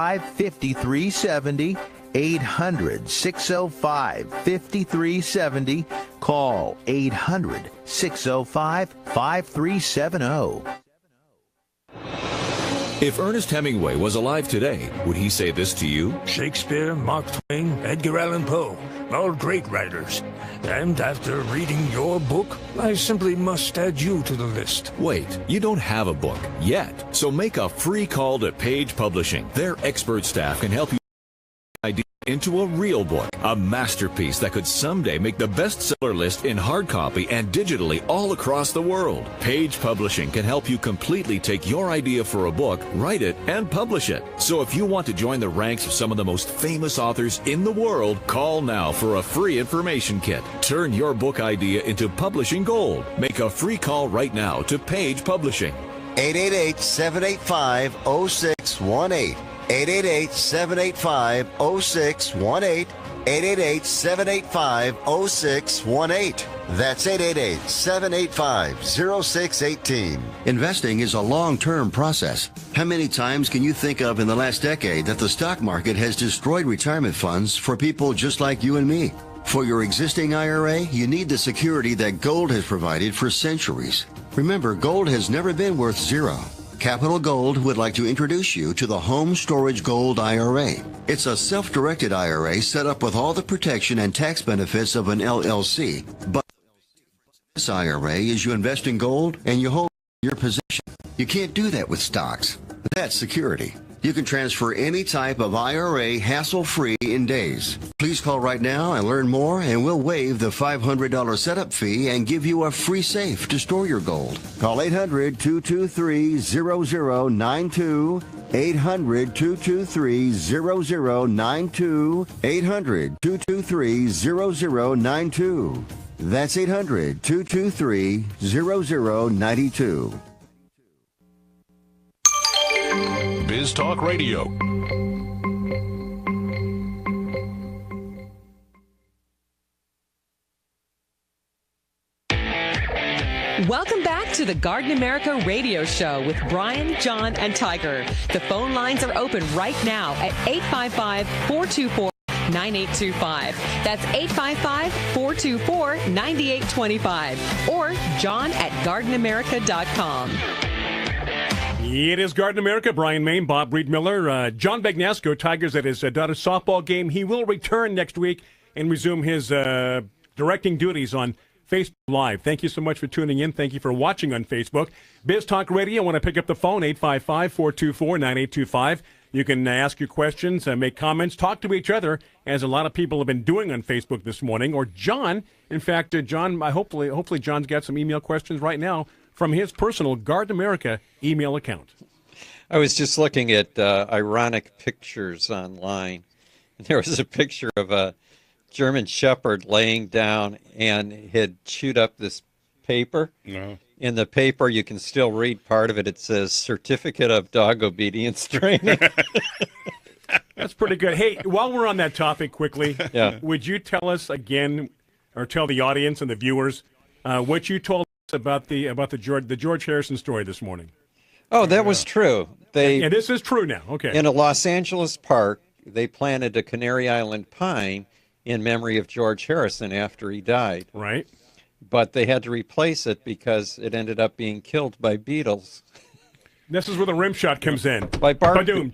800-605-5370. Call 800-605-5370. If Ernest Hemingway was alive today, would he say this to you? Shakespeare, Mark Twain, Edgar Allan Poe, all great writers. And after reading your book, I simply must add you to the list. Wait, you don't have a book yet. So make a free call to Page Publishing. Their expert staff can help you idea into a real book, a masterpiece that could someday make the bestseller list in hard copy and digitally all across the world. Page Publishing can help you completely take your idea for a book, write it, and publish it. So if you want to join the ranks of some of the most famous authors in the world, call now for a free information kit. Turn your book idea into publishing gold. Make a free call right now to Page Publishing. 888-785-0618. 888-785-0618. 888-785-0618. That's 888-785-0618. Investing is a long-term process. How many times can you think of in the last decade that the stock market has destroyed retirement funds for people just like you and me? For your existing IRA, you need the security that gold has provided for centuries. Remember, gold has never been worth zero. Capital Gold would like to introduce you to the Home Storage Gold IRA. It's a self-directed IRA set up with all the protection and tax benefits of an LLC. But this IRA is you invest in gold and you hold your position. You can't do that with stocks. That's security. You can transfer any type of IRA hassle-free in days. Please call right now and learn more, and we'll waive the $500 setup fee and give you a free safe to store your gold. Call 800-223-0092. 800-223-0092. 800-223-0092. That's 800-223-0092. Biz Talk Radio. Welcome back to the Garden America Radio Show with Bryan, John, and Tiger. The phone lines are open right now at 855-424-9825. That's 855-424-9825. Or John at gardenamerica.com. It is Garden America. Bryan Main, Bob Reed Miller, John Bagnasco, Tigers at his daughter's softball game. He will return next week and resume his directing duties on Facebook Live. Thank you so much for tuning in. Thank you for watching on Facebook. Biz Talk Radio, I want to pick up the phone, 855-424-9825. You can ask your questions, make comments, talk to each other, as a lot of people have been doing on Facebook this morning. Or John, in fact, John, hopefully John's got some email questions right now from his personal Garden America email account. I was just looking at ironic pictures online. There was a picture of a German Shepherd laying down and had chewed up this paper. No. In the paper, you can still read part of it. It says, Certificate of Dog Obedience Training. That's pretty good. Hey, while we're on that topic quickly, would you tell us again, or tell the audience and the viewers, what you told about the George Harrison story this morning. Oh, that was true. And this is true now. Okay. In a Los Angeles park, they planted a Canary Island pine in memory of George Harrison after he died. Right. But they had to replace it because it ended up being killed by beetles. This is where the rim shot comes in. By bark. Ba-doom.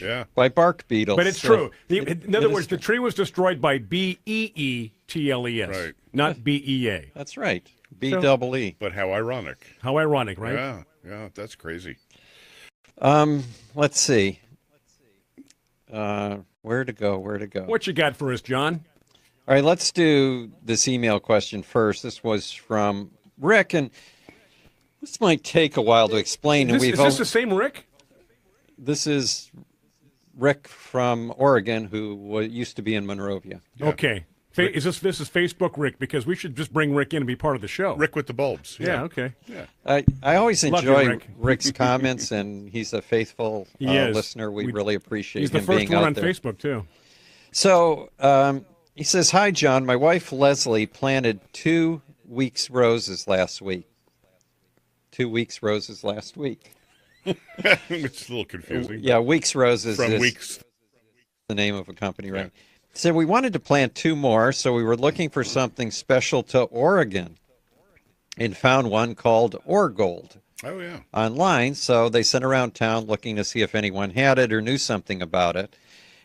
Yeah. By bark beetles. But it's true. In other words, the tree was destroyed by B-E-E-T-L-E-S, Right. not B-E-A. That's right. B-double-E. But how ironic. How ironic, right? Yeah, yeah, that's crazy. Let's see. Where to go? What you got for us, John? All right, let's do this email question first. This was from Rick, and this might take a while to explain. Is this the same Rick? This is Rick from Oregon, who used to be in Monrovia. Okay. This is Facebook Rick, because we should just bring Rick in and be part of the show. Rick with the bulbs. Yeah, okay. Yeah. I always Love you, enjoy Rick. Rick's comments, and he's a faithful He is. listener. We really appreciate He's him the first being one out on there. Facebook, too. So he says, "Hi, John. My wife, Leslie, planted 2 weeks roses last week. 2 weeks roses last week." It's a little confusing. Yeah, Weeks Roses From is Weeks. the name of a company, right? So we wanted to plant 2 more, so we were looking for something special to Oregon and found one called Orgold Oh, yeah. online. So they sent around town looking to see if anyone had it or knew something about it.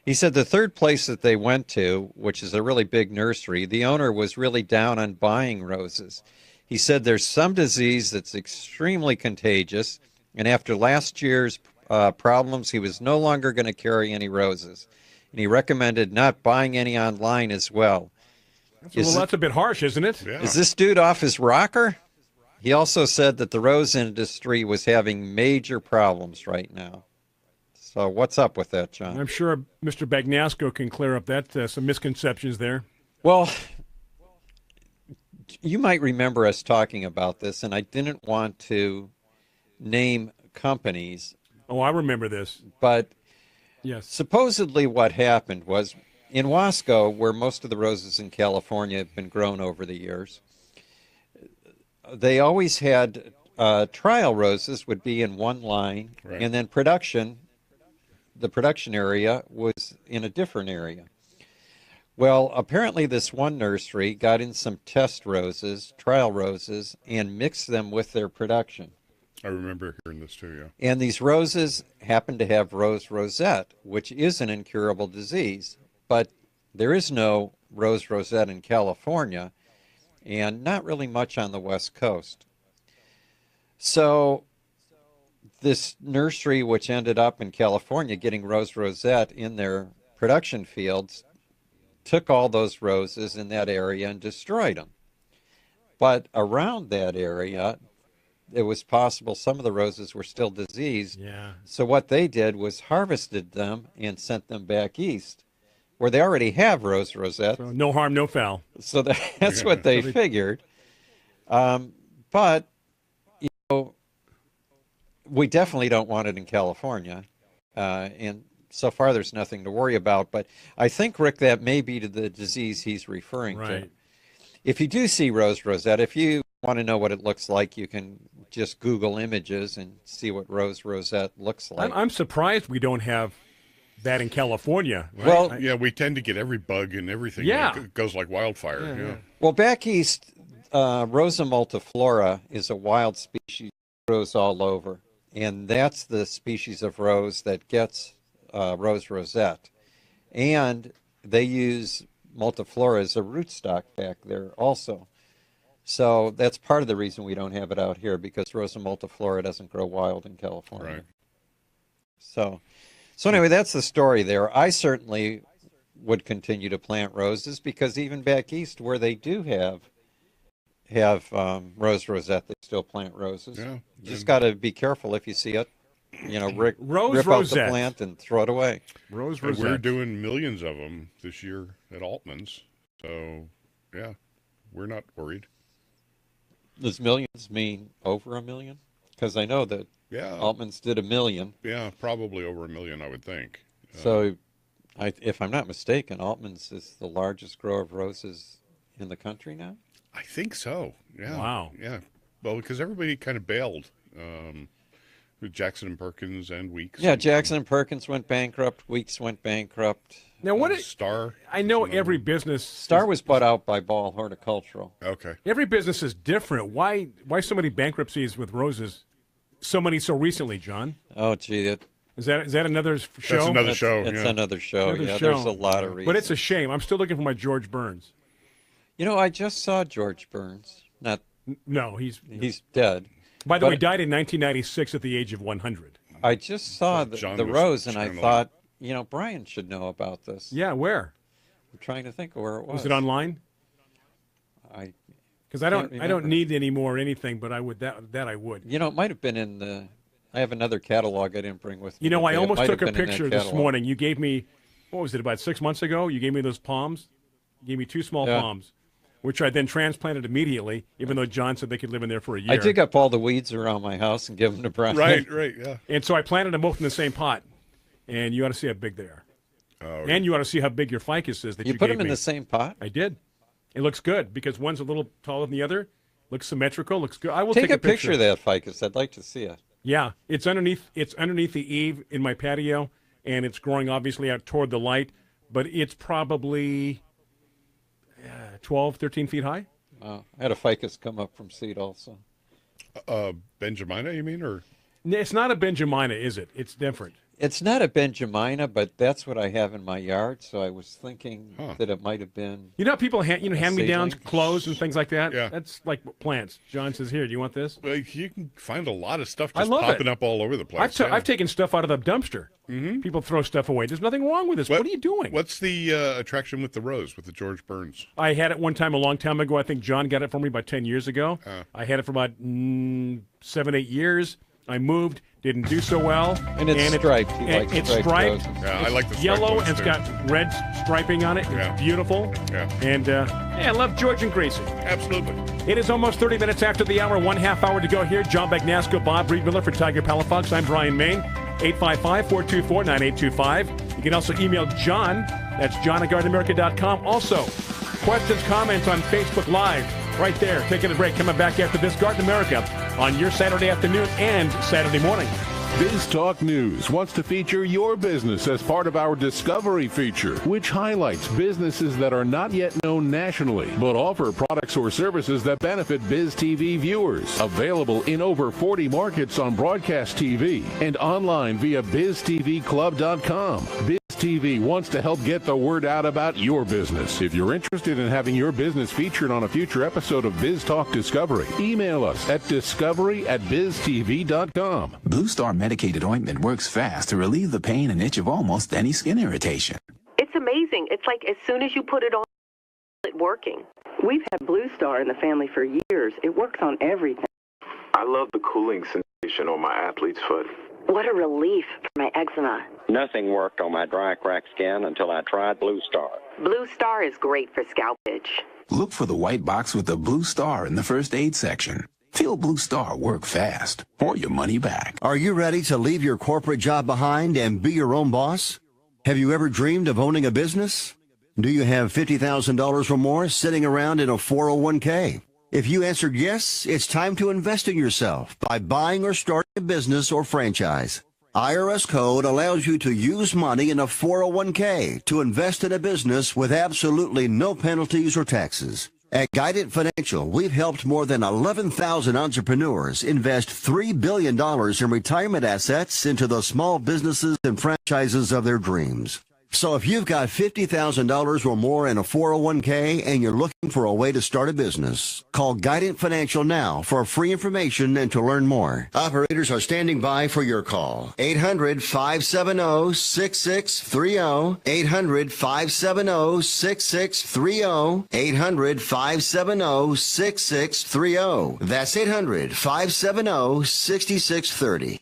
He said the third place that they went to, which is a really big nursery, the owner was really down on buying roses. He said there's some disease that's extremely contagious, and after last year's problems, he was no longer going to carry any roses. And he recommended not buying any online as well. That's a bit harsh, isn't it? Yeah. Is this dude off his rocker? He also said that the rose industry was having major problems right now. So what's up with that, John? I'm sure Mr. Bagnasco can clear up some misconceptions there. Well, you might remember us talking about this, and I didn't want to name companies. Oh, I remember this. But yes, supposedly what happened was in Wasco, where most of the roses in California have been grown over the years, they always had trial roses would be in one line, Right. and then the production area was in a different area. Well, apparently this one nursery got in some test roses, trial roses, and mixed them with their production. I remember hearing this too, yeah. And these roses happen to have rose rosette, which is an incurable disease. But there is no rose rosette in California, and not really much on the West Coast. So this nursery, which ended up in California getting rose rosette in their production fields, took all those roses in that area and destroyed them. But around that area, it was possible some of the roses were still diseased. Yeah. So what they did was harvested them and sent them back east, where they already have rose rosette. So no harm, no foul. So that's what they figured. But, you know, we definitely don't want it in California. And so far there's nothing to worry about. But I think, Rick, that may be to the disease he's referring to. Right. If you do see rose rosette, if you want to know what it looks like, you can just Google images and see what rose rosette looks like. I'm surprised we don't have that in California. Right? Well, Yeah, we tend to get every bug and everything. Yeah. It goes like wildfire. Yeah. Well, back east, Rosa multiflora is a wild species that grows all over. And that's the species of rose that gets rose rosette. And they use multiflora as a rootstock back there also. So that's part of the reason we don't have it out here, because Rosa multiflora doesn't grow wild in California. Right. So anyway, that's the story there. I certainly would continue to plant roses, because even back east where they do have rose rosette, they still plant roses. Yeah. You just got to be careful if you see it. You know, rip Rose out rosette. the plant and throw it away. Rose And rosette. we're doing millions of them this year at Altman's. So, yeah, we're not worried. Does millions mean over a million? Because I know that Yeah. Altman's did 1 million. Yeah, probably over 1 million, I would think. So, if I'm not mistaken, Altman's is the largest grower of roses in the country now? I think so. Yeah. Wow. Yeah. Well, because everybody kind of bailed. With Jackson and Perkins and Weeks. Yeah, Jackson and Perkins went bankrupt. Weeks went bankrupt. Now, what is Star? I know every business. Star was bought out by Ball Horticultural. Okay. Every business is different. Why so many bankruptcies with roses? So many so recently, John. Oh, gee, is that another show? That's another show. It's yeah. another show. Another yeah, show. there's a lot of reasons. But it's a shame. I'm still looking for my George Burns. You know, I just saw George Burns. No, he's dead. By the way, died in 1996 at the age of 100. I just saw the rose, and I thought, Bryan should know about this. Yeah, where? I'm trying to think of where it was. Was it online? Because I don't need any more anything, but I would that I would. It might have been in the. I have another catalog I didn't bring with me. I almost took a picture this morning. You gave me, what was it, about 6 months ago? You gave me those palms. You gave me 2 small palms, which I then transplanted immediately, even though John said they could live in there for a year. I dig up all the weeds around my house and give them to Bryan. Right, yeah. And so I planted them both in the same pot, and you ought to see how big they are. Oh, and you ought to see how big your ficus is that you put gave them in me. the same pot? I did. It looks good because one's a little taller than the other. Looks symmetrical. Looks good. I will take a picture of that ficus. I'd like to see it. Yeah, it's underneath the eave in my patio, and it's growing obviously out toward the light, but it's probably 12, 13 feet high. I had a ficus come up from seed also. Benjamina, you mean, or? It's not a Benjamina, is it? It's different. It's not a Benjamina, but that's what I have in my yard. So I was thinking that it might have been. You know, how people hand-me-downs, clothes and things like that. Yeah, that's like plants. John says, "Here, do you want this?" Well, you can find a lot of stuff just popping up all over the place. I've taken stuff out of the dumpster. Mm-hmm. People throw stuff away. There's nothing wrong with this. What are you doing? What's the attraction with the rose, with the George Burns? I had it one time a long time ago. I think John got it for me about 10 years ago. I had it for about 7, 8 years. I moved, didn't do so well. And it's striped. It's striped. Yeah, I like the yellow, ones and it's too. got red striping on it. It's beautiful. Yeah. And I love George and Gracie. Absolutely. It is almost 30 minutes after the hour, 1/2 hour to go here. John Bagnasco, Bob Breedmiller for Tiger Palafox. I'm Bryan Main, 855-424-9825. You can also email John. That's john@gardenamerica.com. Also, questions, comments on Facebook Live. Right there, taking a break. Coming back after this, Garden America on your Saturday afternoon and Saturday morning. Biz Talk News wants to feature your business as part of our Discovery feature, which highlights businesses that are not yet known nationally, but offer products or services that benefit Biz TV viewers. Available in over 40 markets on broadcast TV and online via biztvclub.com. Biz TV wants to help get the word out about your business. If you're interested in having your business featured on a future episode of Biz Talk Discovery, email us at discovery@biztv.com. Blue Star medicated ointment works fast to relieve the pain and itch of almost any skin irritation. It's amazing. It's like as soon as you put it on, it's working. We've had Blue Star in the family for years. It works on everything. I love the cooling sensation on my athlete's foot. What a relief for my eczema. Nothing worked on my dry, cracked skin until I tried Blue Star. Blue Star is great for scalp itch. Look for the white box with the Blue Star in the first aid section. Feel Blue Star work fast or your money back. Are you ready to leave your corporate job behind and be your own boss? Have you ever dreamed of owning a business? Do you have $50,000 or more sitting around in a 401k? If you answered yes, it's time to invest in yourself by buying or starting a business or franchise. IRS code allows you to use money in a 401k to invest in a business with absolutely no penalties or taxes. At Guidant Financial, we've helped more than 11,000 entrepreneurs invest $3 billion in retirement assets into the small businesses and franchises of their dreams. So if you've got $50,000 or more in a 401k and you're looking for a way to start a business, call Guidant Financial now for free information and to learn more. Operators are standing by for your call. 800-570-6630. 800-570-6630. 800-570-6630. That's 800-570-6630.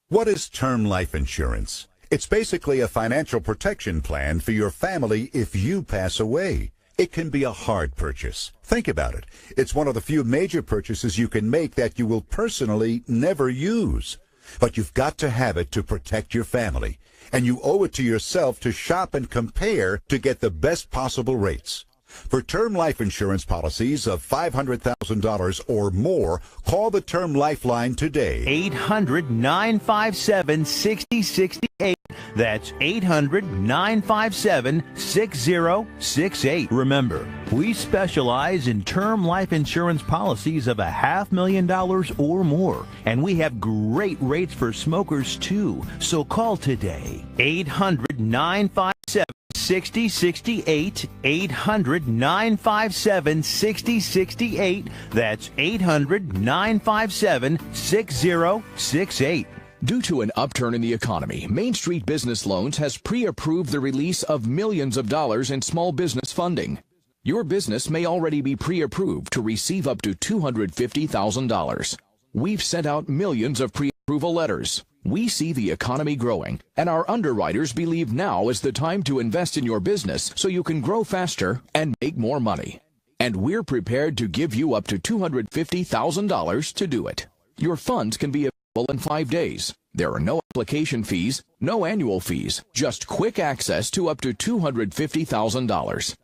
What is term life insurance? It's basically a financial protection plan for your family if you pass away. It can be a hard purchase. Think about it. It's one of the few major purchases you can make that you will personally never use. But you've got to have it to protect your family. And you owe it to yourself to shop and compare to get the best possible rates. For term life insurance policies of $500,000 or more, call the Term Lifeline today. 800-957-6068. That's 800-957-6068. Remember, we specialize in term life insurance policies of $500,000 or more, and we have great rates for smokers too. So call today. 800-957-6068. 800-957-6068. That's 800-957-6068. Due to an upturn in the economy, Main Street Business Loans has pre-approved the release of millions of dollars in small business funding. Your business may already be pre-approved to receive up to $250,000. We've sent out millions of pre-approval letters. We see the economy growing, and our underwriters believe now is the time to invest in your business so you can grow faster and make more money. And we're prepared to give you up to $250,000 to do it. Your funds can be available in 5 days. There are no application fees, no annual fees, just quick access to up to $250,000.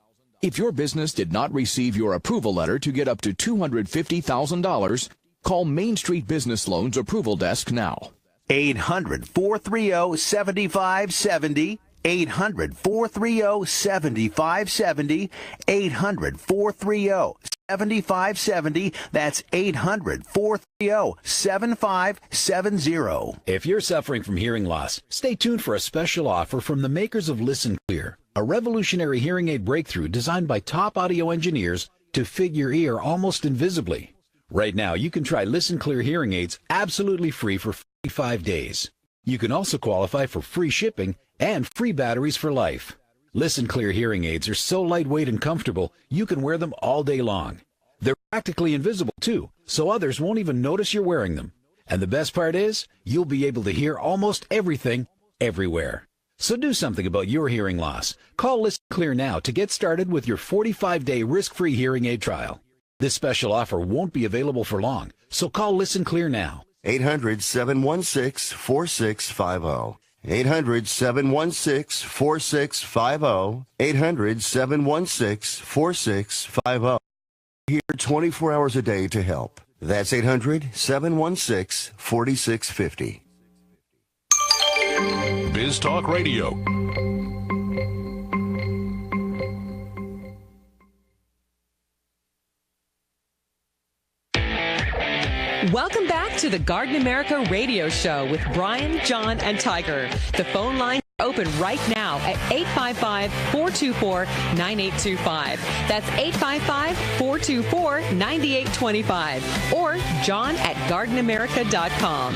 If your business did not receive your approval letter to get up to $250,000, call Main Street Business Loans Approval Desk now. 800-430-7570. 800-430-7570. 800-430-7570. That's 800-430-7570. If you're suffering from hearing loss, stay tuned for a special offer from the makers of Listen Clear, a revolutionary hearing aid breakthrough designed by top audio engineers to fit your ear almost invisibly. Right now, you can try Listen Clear hearing aids absolutely free for 45 days. You can also qualify for free shipping and free batteries for life. Listen Clear hearing aids are so lightweight and comfortable, you can wear them all day long. They're practically invisible too, so others won't even notice you're wearing them. And the best part is, you'll be able to hear almost everything, everywhere. So do something about your hearing loss. Call Listen Clear now to get started with your 45-day risk-free hearing aid trial. This special offer won't be available for long, so call Listen Clear now. 800-716-4650. 800-716-4650. 800-716-4650. Here 24 hours a day to help. That's 800-716-4650. Biz Talk Radio. Welcome back to the Garden America Radio Show with Bryan, John, and Tiger. The phone lines are open right now at 855-424-9825. That's 855-424-9825. Or John at gardenamerica.com.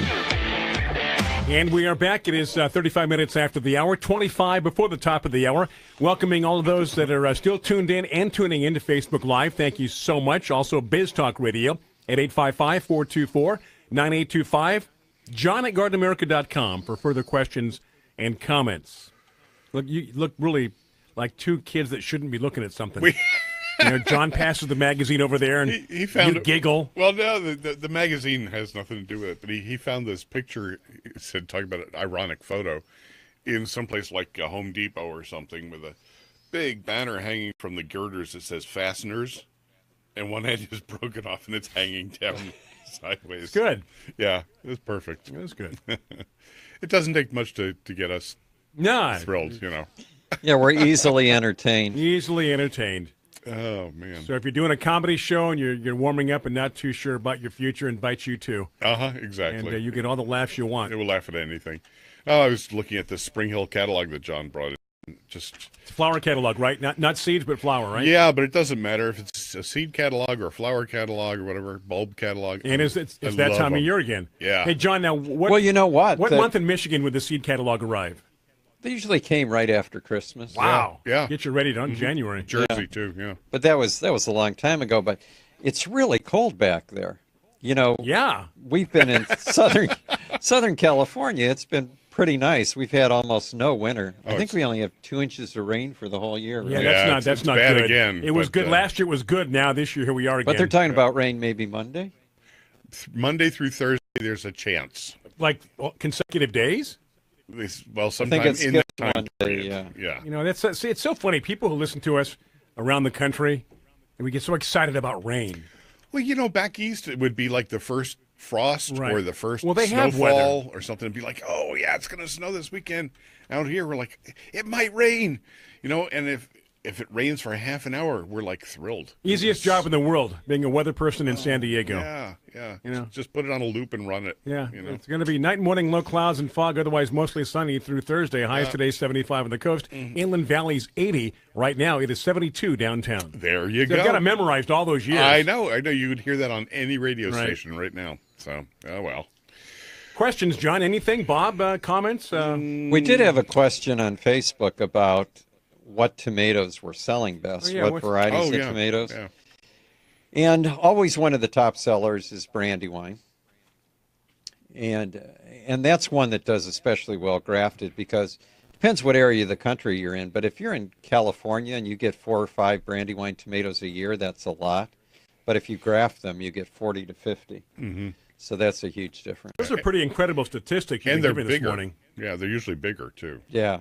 And we are back. It is 35 minutes after the hour, 25 before the top of the hour. Welcoming all of those that are still tuned in and tuning into Facebook Live. Thank you so much. Also, Biz Talk Radio at 855-424-9825. John at gardenamerica.com for further questions and comments. Look, you look really like two kids that shouldn't be looking at something. John passes the magazine over there, and he found you giggle. Well, no, the magazine has nothing to do with it, but he found this picture, talking about an ironic photo, in someplace like a Home Depot or something with a big banner hanging from the girders that says fasteners. And one end is broken off, and it's hanging down sideways. It's good. Yeah, it was perfect. It was good. It doesn't take much to get us thrilled, Yeah, we're easily entertained. Easily entertained. Oh, man. So if you're doing a comedy show and you're warming up and not too sure about your future, invite you too. Exactly. And you get all the laughs you want. It will laugh at anything. Oh, I was looking at the Spring Hill catalog that John brought in. It's flower catalog, right? Not seeds, but flower, right? Yeah, but it doesn't matter if it's a seed catalog or a flower catalog or whatever, bulb catalog. And it's that time of year again. Yeah. Hey, John, now well, you know what? What month in Michigan would the seed catalog arrive? They usually came right after Christmas. Wow. Yeah. Get you ready to January. Jersey too. Yeah. But that was a long time ago. But it's really cold back there. Yeah. We've been in Southern California. It's been pretty nice. We've had almost no winter. I think we only have 2 inches of rain for the whole year. Right? Yeah, that's not bad good. Again, it was good last year. It was good. Now this year, here we are again. But they're talking about rain maybe Monday. Monday through Thursday, there's a chance. Like consecutive days. Well, sometime in that time period. Yeah. It's so funny. People who listen to us around the country, and we get so excited about rain. Well, back east it would be like the first frost or the first they have snowfall or something. It'd be like, oh yeah, it's gonna snow this weekend. Out here, we're like, it might rain, and if it rains for half an hour, we're like thrilled. Easiest job in the world, being a weather person in San Diego. Yeah. Just put it on a loop and run it. Yeah, it's going to be night and morning, low clouds and fog, otherwise mostly sunny through Thursday. Highs today 75 on the coast. Inland Valley's 80. Right now, it is 72 downtown. There you go. I've got it memorized all those years. I know. You would hear that on any radio station right now. So, oh well. Questions, John? Anything? Bob, comments? We did have a question on Facebook about what tomatoes were selling best, what varieties of tomatoes. Yeah. And always one of the top sellers is Brandywine. And that's one that does especially well grafted because it depends what area of the country you're in. But if you're in California and you get 4 or 5 Brandywine tomatoes a year, that's a lot. But if you graft them, you get 40 to 50. Mm-hmm. So that's a huge difference. Those are pretty incredible statistics. And they're bigger. This morning. Yeah, they're usually bigger, too. Yeah.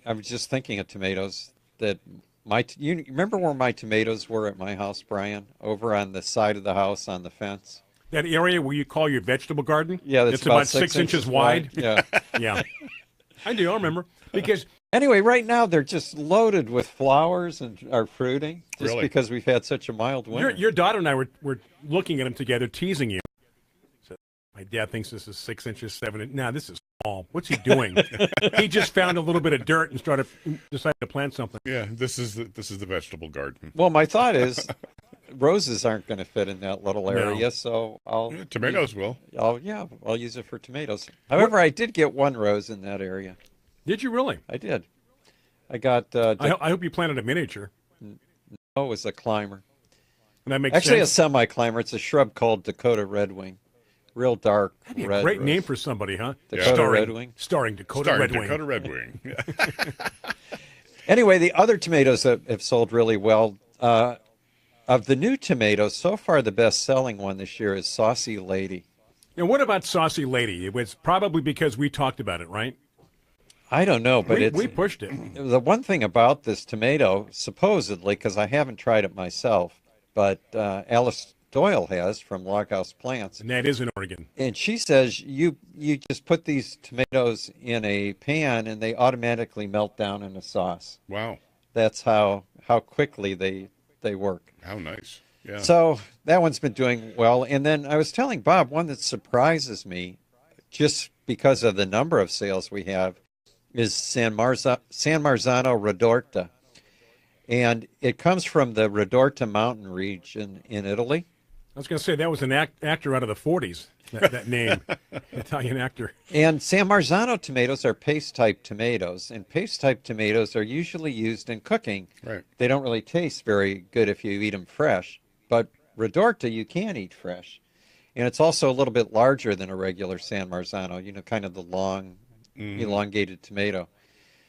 I was just thinking of tomatoes that you remember where my tomatoes were at my house, Brian? Over on the side of the house on the fence. That area where you call your vegetable garden? Yeah, it's about 6 inches wide. Yeah. Yeah. I remember. Because anyway, right now they're just loaded with flowers and are fruiting just Really? because we've had such a mild winter. Your daughter and I were looking at them together, teasing you. So, my dad thinks this is 6 inches, 7 inches. Nah, this is small. What's he doing? He just found a little bit of dirt and decided to plant something. Yeah, this is the vegetable garden. Well, my thought is roses aren't going to fit in that little area, so tomatoes will. I'll use it for tomatoes. However, I did get one rose in that area. Did you really? I did. I got. I hope you planted a miniature. No, it was a climber. And that makes actually sense. a semi-climber. It's a shrub called Dakota Redwing. Real dark That'd be red. A great rose. name for somebody, huh? Dakota Redwing. Starring Dakota Redwing. Dakota Redwing. Anyway, the other tomatoes that have sold really well. Of the new tomatoes, so far the best-selling one this year is Saucy Lady. And what about Saucy Lady? It was probably because we talked about it, right? I don't know, but we pushed it. The one thing about this tomato, supposedly, because I haven't tried it myself, but Alice Doyle has from Loghouse Plants. And that is in Oregon. And she says you just put these tomatoes in a pan and they automatically melt down in a sauce. Wow. That's how quickly they work. How nice. Yeah. So that one's been doing well. And then I was telling Bob, one that surprises me just because of the number of sales we have is San Marzano Ridorta. And it comes from the Ridorta mountain region in Italy. I was going to say that was an actor out of the 40s, that name, Italian actor. And San Marzano tomatoes are paste-type tomatoes, and paste-type tomatoes are usually used in cooking. Right. They don't really taste very good if you eat them fresh, but Ridorta you can eat fresh. And it's also a little bit larger than a regular San Marzano, kind of the long, elongated tomato.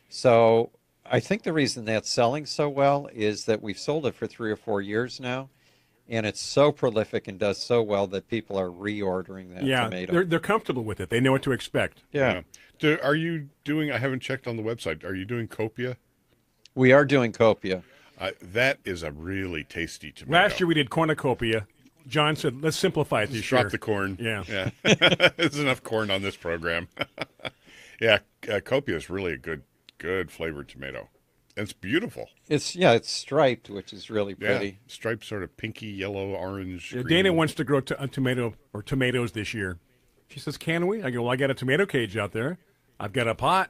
So I think the reason that's selling so well is that we've sold it for 3 or 4 years now. And it's so prolific and does so well that people are reordering that tomato. Yeah, they're comfortable with it. They know what to expect. Yeah. Are you doing, I haven't checked on the website, are you doing copia? We are doing copia. That is a really tasty tomato. Last year we did cornucopia. John said, let's simplify it this year. Drop the corn. Yeah. There's enough corn on this program. Yeah, copia is really a good flavored tomato. It's beautiful. It's striped, which is really pretty. Yeah, striped sort of pinky, yellow, orange. Yeah, Dana wants to grow a tomato or tomatoes this year. She says, can we? I go, well, I got a tomato cage out there. I've got a pot.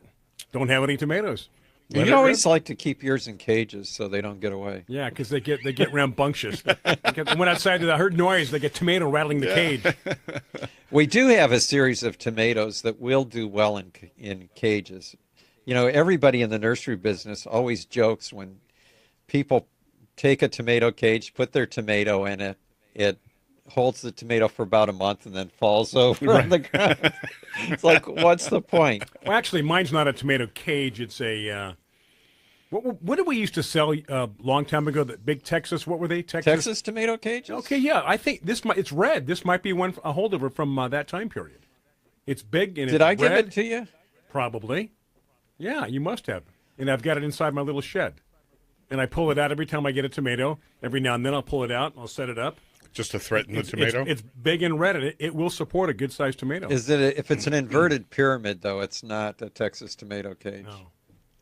Don't have any tomatoes. You always like to keep yours in cages so they don't get away. Yeah, because they get rambunctious. I went outside, I heard noise. They get tomato rattling the cage. We do have a series of tomatoes that will do well in cages. Everybody in the nursery business always jokes when people take a tomato cage, put their tomato in it, it holds the tomato for about a month and then falls over on the ground. It's like, what's the point? Well, actually, mine's not a tomato cage. It's a, what did we used to sell a long time ago? The big Texas, what were they? Texas tomato cages? Okay, yeah. I think it's red. This might be a holdover from that time period. It's big and it's red. Did I give it to you? Probably. Yeah, you must have. And I've got it inside my little shed. and I pull it out every time I get a tomato. Every now and then I'll pull it out, I'll set it up. Just to threaten the tomato? It's big and red, and it will support a good-sized tomato. Is it if it's an inverted pyramid, though, it's not a Texas tomato cage? No.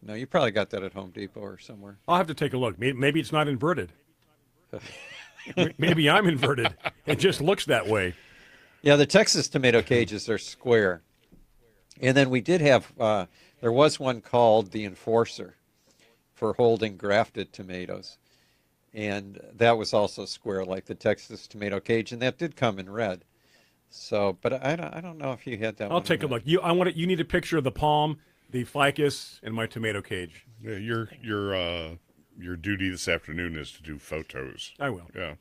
No, you probably got that at Home Depot or somewhere. I'll have to take a look. Maybe it's not inverted. Maybe I'm inverted. It just looks that way. Yeah, the Texas tomato cages are square. And then we did have, there was one called the Enforcer for holding grafted tomatoes. And that was also square like the Texas tomato cage, and that did come in red. So, but I don't know if you had that one. I'll take a look. You need a picture of the palm, the ficus, and my tomato cage. Yeah, your duty this afternoon is to do photos. I will. Yeah.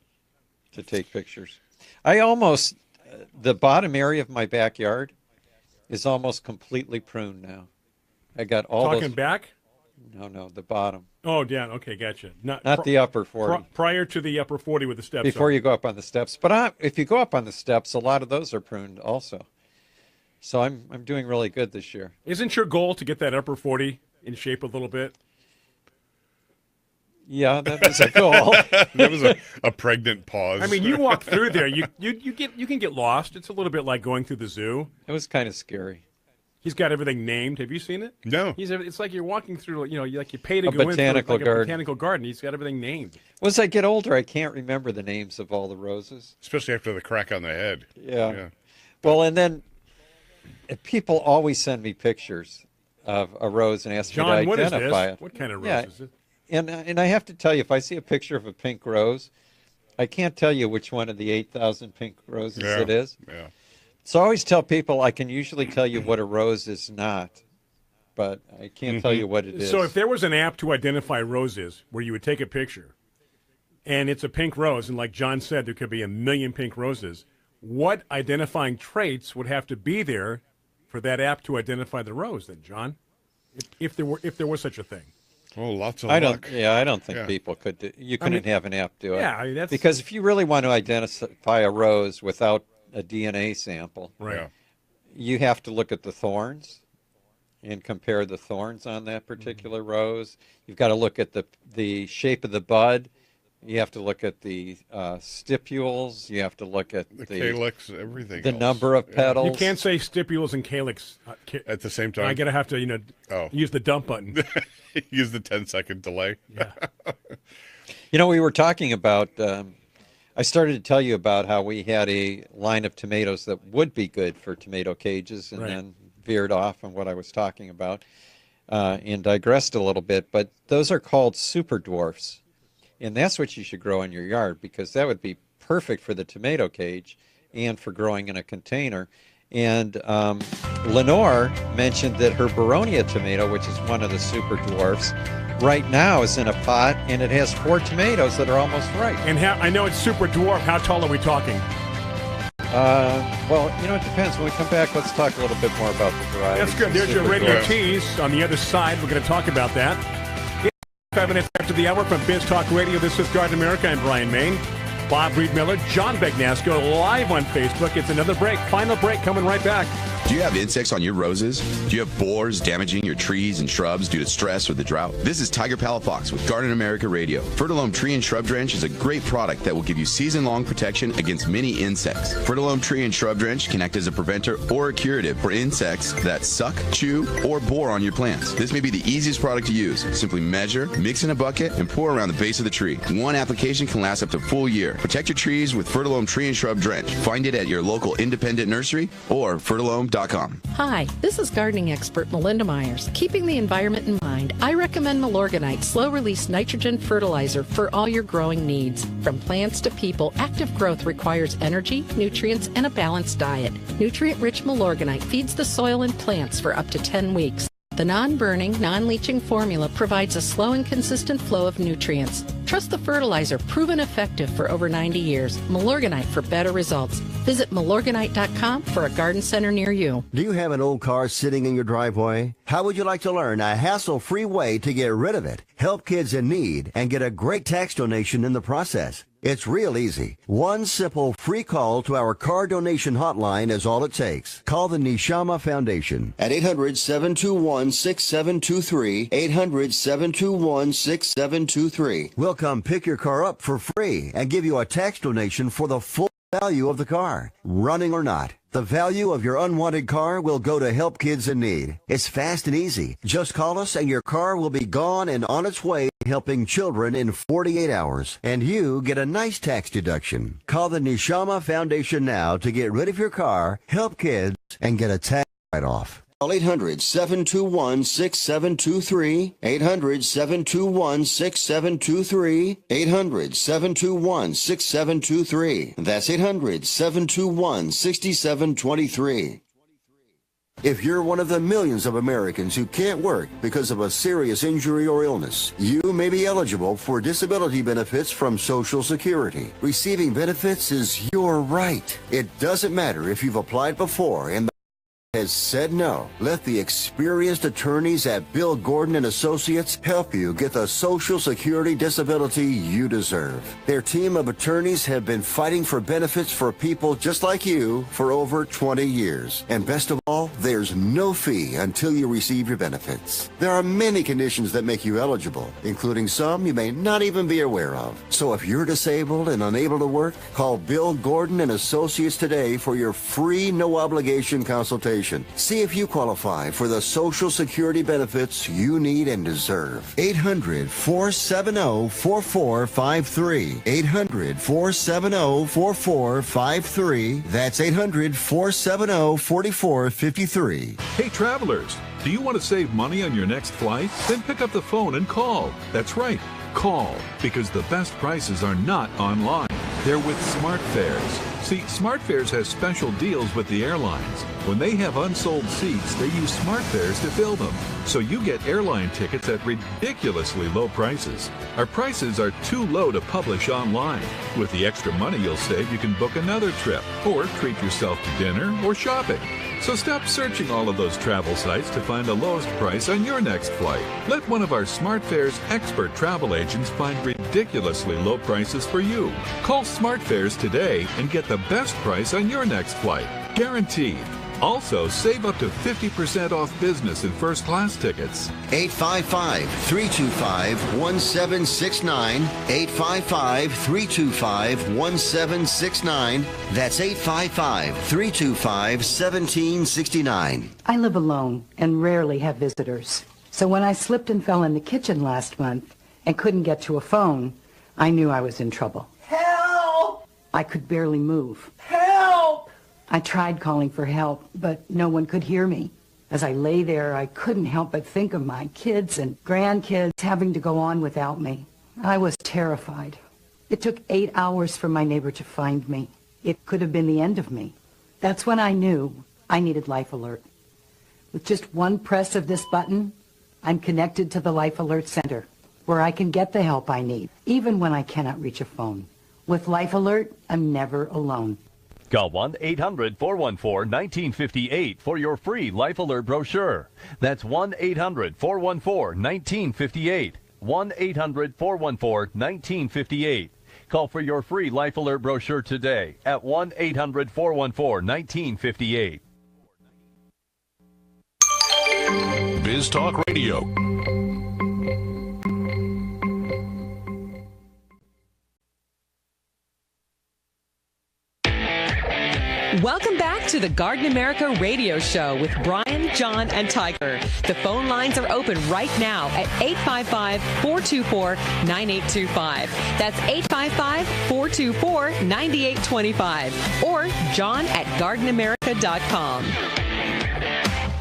To take pictures. The bottom area of my backyard is almost completely pruned now. I got all Talking back? No, the bottom. Oh, down. Okay, gotcha. Not the upper 40. Prior to the upper 40 with the steps. Before you go up on the steps. But if you go up on the steps, a lot of those are pruned also. So I'm doing really good this year. Isn't your goal to get that upper 40 in shape a little bit? Yeah, that was a goal. That was a pregnant pause. I mean, you walk through there, you can get lost. It's a little bit like going through the zoo. It was kind of scary. He's got everything named. Have you seen it? No. It's like you're walking through, like you pay to A go botanical into a garden. botanical garden. He's got everything named. Well, as I get older, I can't remember the names of all the roses. Especially after the crack on the head. Yeah. Well, and then people always send me pictures of a rose and ask me to identify what is this? it. What kind of rose is it? And I have to tell you, if I see a picture of a pink rose, I can't tell you which one of the 8,000 pink roses it is. Yeah. So I always tell people I can usually tell you what a rose is not, but I can't tell you what it is. So if there was an app to identify roses where you would take a picture and it's a pink rose, and like John said, there could be a million pink roses, what identifying traits would have to be there for that app to identify the rose then, John? If there was such a thing. Oh, lots of luck. I don't think people could do. You couldn't have an app do it. Yeah, I mean, that's because if you really want to identify a rose without a DNA sample, right? You have to look at the thorns and compare the thorns on that particular rose. You've got to look at the shape of the bud. You have to look at the stipules. You have to look at the calyx, everything. The number of petals. You can't say stipules and calyx at the same time. I gotta have to, use the dump button. Use the 10-second delay. Yeah. We were talking about. I started to tell you about how we had a line of tomatoes that would be good for tomato cages, and then veered off on what I was talking about, and digressed a little bit. But those are called super dwarfs. And that's what you should grow in your yard, because that would be perfect for the tomato cage and for growing in a container. And Lenore mentioned that her Baronia tomato, which is one of the super dwarfs, right now is in a pot, and it has 4 tomatoes that are almost ripe. And I know it's super dwarf. How tall are we talking? Well, it depends. When we come back, let's talk a little bit more about the variety. That's good. There's your radio tease. On the other side, we're going to talk about that. 5 minutes after the hour from Biz Talk Radio, this is Garden America. I'm Bryan Main. Bob Reed-Miller, John Bagnasco, live on Facebook. It's another break. Final break coming right back. Do you have insects on your roses? Do you have borers damaging your trees and shrubs due to stress or the drought? This is Tiger Palafox with Garden America Radio. Fertilome Tree and Shrub Drench is a great product that will give you season-long protection against many insects. Fertilome Tree and Shrub Drench can act as a preventer or a curative for insects that suck, chew, or bore on your plants. This may be the easiest product to use. Simply measure, mix in a bucket, and pour around the base of the tree. One application can last up to a full year. Protect your trees with Fertilome Tree and Shrub Drench. Find it at your local independent nursery or fertilome.com. Hi, this is gardening expert Melinda Myers. Keeping the environment in mind, I recommend Milorganite slow-release nitrogen fertilizer for all your growing needs. From plants to people, active growth requires energy, nutrients, and a balanced diet. Nutrient-rich Milorganite feeds the soil and plants for up to 10 weeks. The non-burning, non-leaching formula provides a slow and consistent flow of nutrients. Trust the fertilizer, proven effective for over 90 years. Milorganite for better results. Visit Milorganite.com for a garden center near you. Do you have an old car sitting in your driveway? How would you like to learn a hassle-free way to get rid of it, help kids in need, and get a great tax donation in the process? It's real easy. One simple free call to our car donation hotline is all it takes. Call the Neshama Foundation at 800-721-6723, 800-721-6723. We'll come pick your car up for free and give you a tax donation for the full value of the car, running or not. The value of your unwanted car will go to help kids in need. It's fast and easy. Just call us and your car will be gone and on its way helping children in 48 hours. And you get a nice tax deduction. Call the Neshama Foundation now to get rid of your car, help kids, and get a tax write-off. Call 800-721-6723, 800-721-6723, 800-721-6723. That's 800-721-6723. If you're one of the millions of Americans who can't work because of a serious injury or illness, you may be eligible for disability benefits from Social Security. Receiving benefits is your right. It doesn't matter if you've applied before and has said no. Let the experienced attorneys at Bill Gordon and Associates help you get the Social Security disability you deserve. Their team of attorneys have been fighting for benefits for people just like you for over 20 years. And best of all, there's no fee until you receive your benefits. There are many conditions that make you eligible, including some you may not even be aware of. So if you're disabled and unable to work, call Bill Gordon and Associates today for your free, no-obligation consultation. See if you qualify for the Social Security benefits you need and deserve. 800-470-4453. 800-470-4453. That's 800-470-4453. Hey, travelers, do you want to save money on your next flight? Then pick up the phone and call. That's right, call, because the best prices are not online. They're with SmartFares. See, SmartFares has special deals with the airlines. When they have unsold seats, they use SmartFares to fill them. So you get airline tickets at ridiculously low prices. Our prices are too low to publish online. With the extra money you'll save, you can book another trip or treat yourself to dinner or shopping. So stop searching all of those travel sites to find the lowest price on your next flight. Let one of our SmartFares expert travel agents find ridiculously low prices for you. Call SmartFares today and get the best price on your next flight. Guaranteed. Also, save up to 50% off business and first class tickets. 855-325-1769. 855-325-1769. That's 855-325-1769. I live alone and rarely have visitors. So when I slipped and fell in the kitchen last month and couldn't get to a phone, I knew I was in trouble. Help! I could barely move. Help! I tried calling for help, but no one could hear me. As I lay there, I couldn't help but think of my kids and grandkids having to go on without me. I was terrified. It took 8 hours for my neighbor to find me. It could have been the end of me. That's when I knew I needed Life Alert. With just one press of this button, I'm connected to the Life Alert Center, where I can get the help I need, even when I cannot reach a phone. With Life Alert, I'm never alone. Call 1-800-414-1958 for your free Life Alert brochure. That's 1-800-414-1958. 1-800-414-1958. Call for your free Life Alert brochure today at 1-800-414-1958. Biz Talk Radio. Welcome back to the Garden America Radio Show with Bryan, John, and Tiger. The phone lines are open right now at 855-424-9825. That's 855-424-9825. Or John at gardenamerica.com.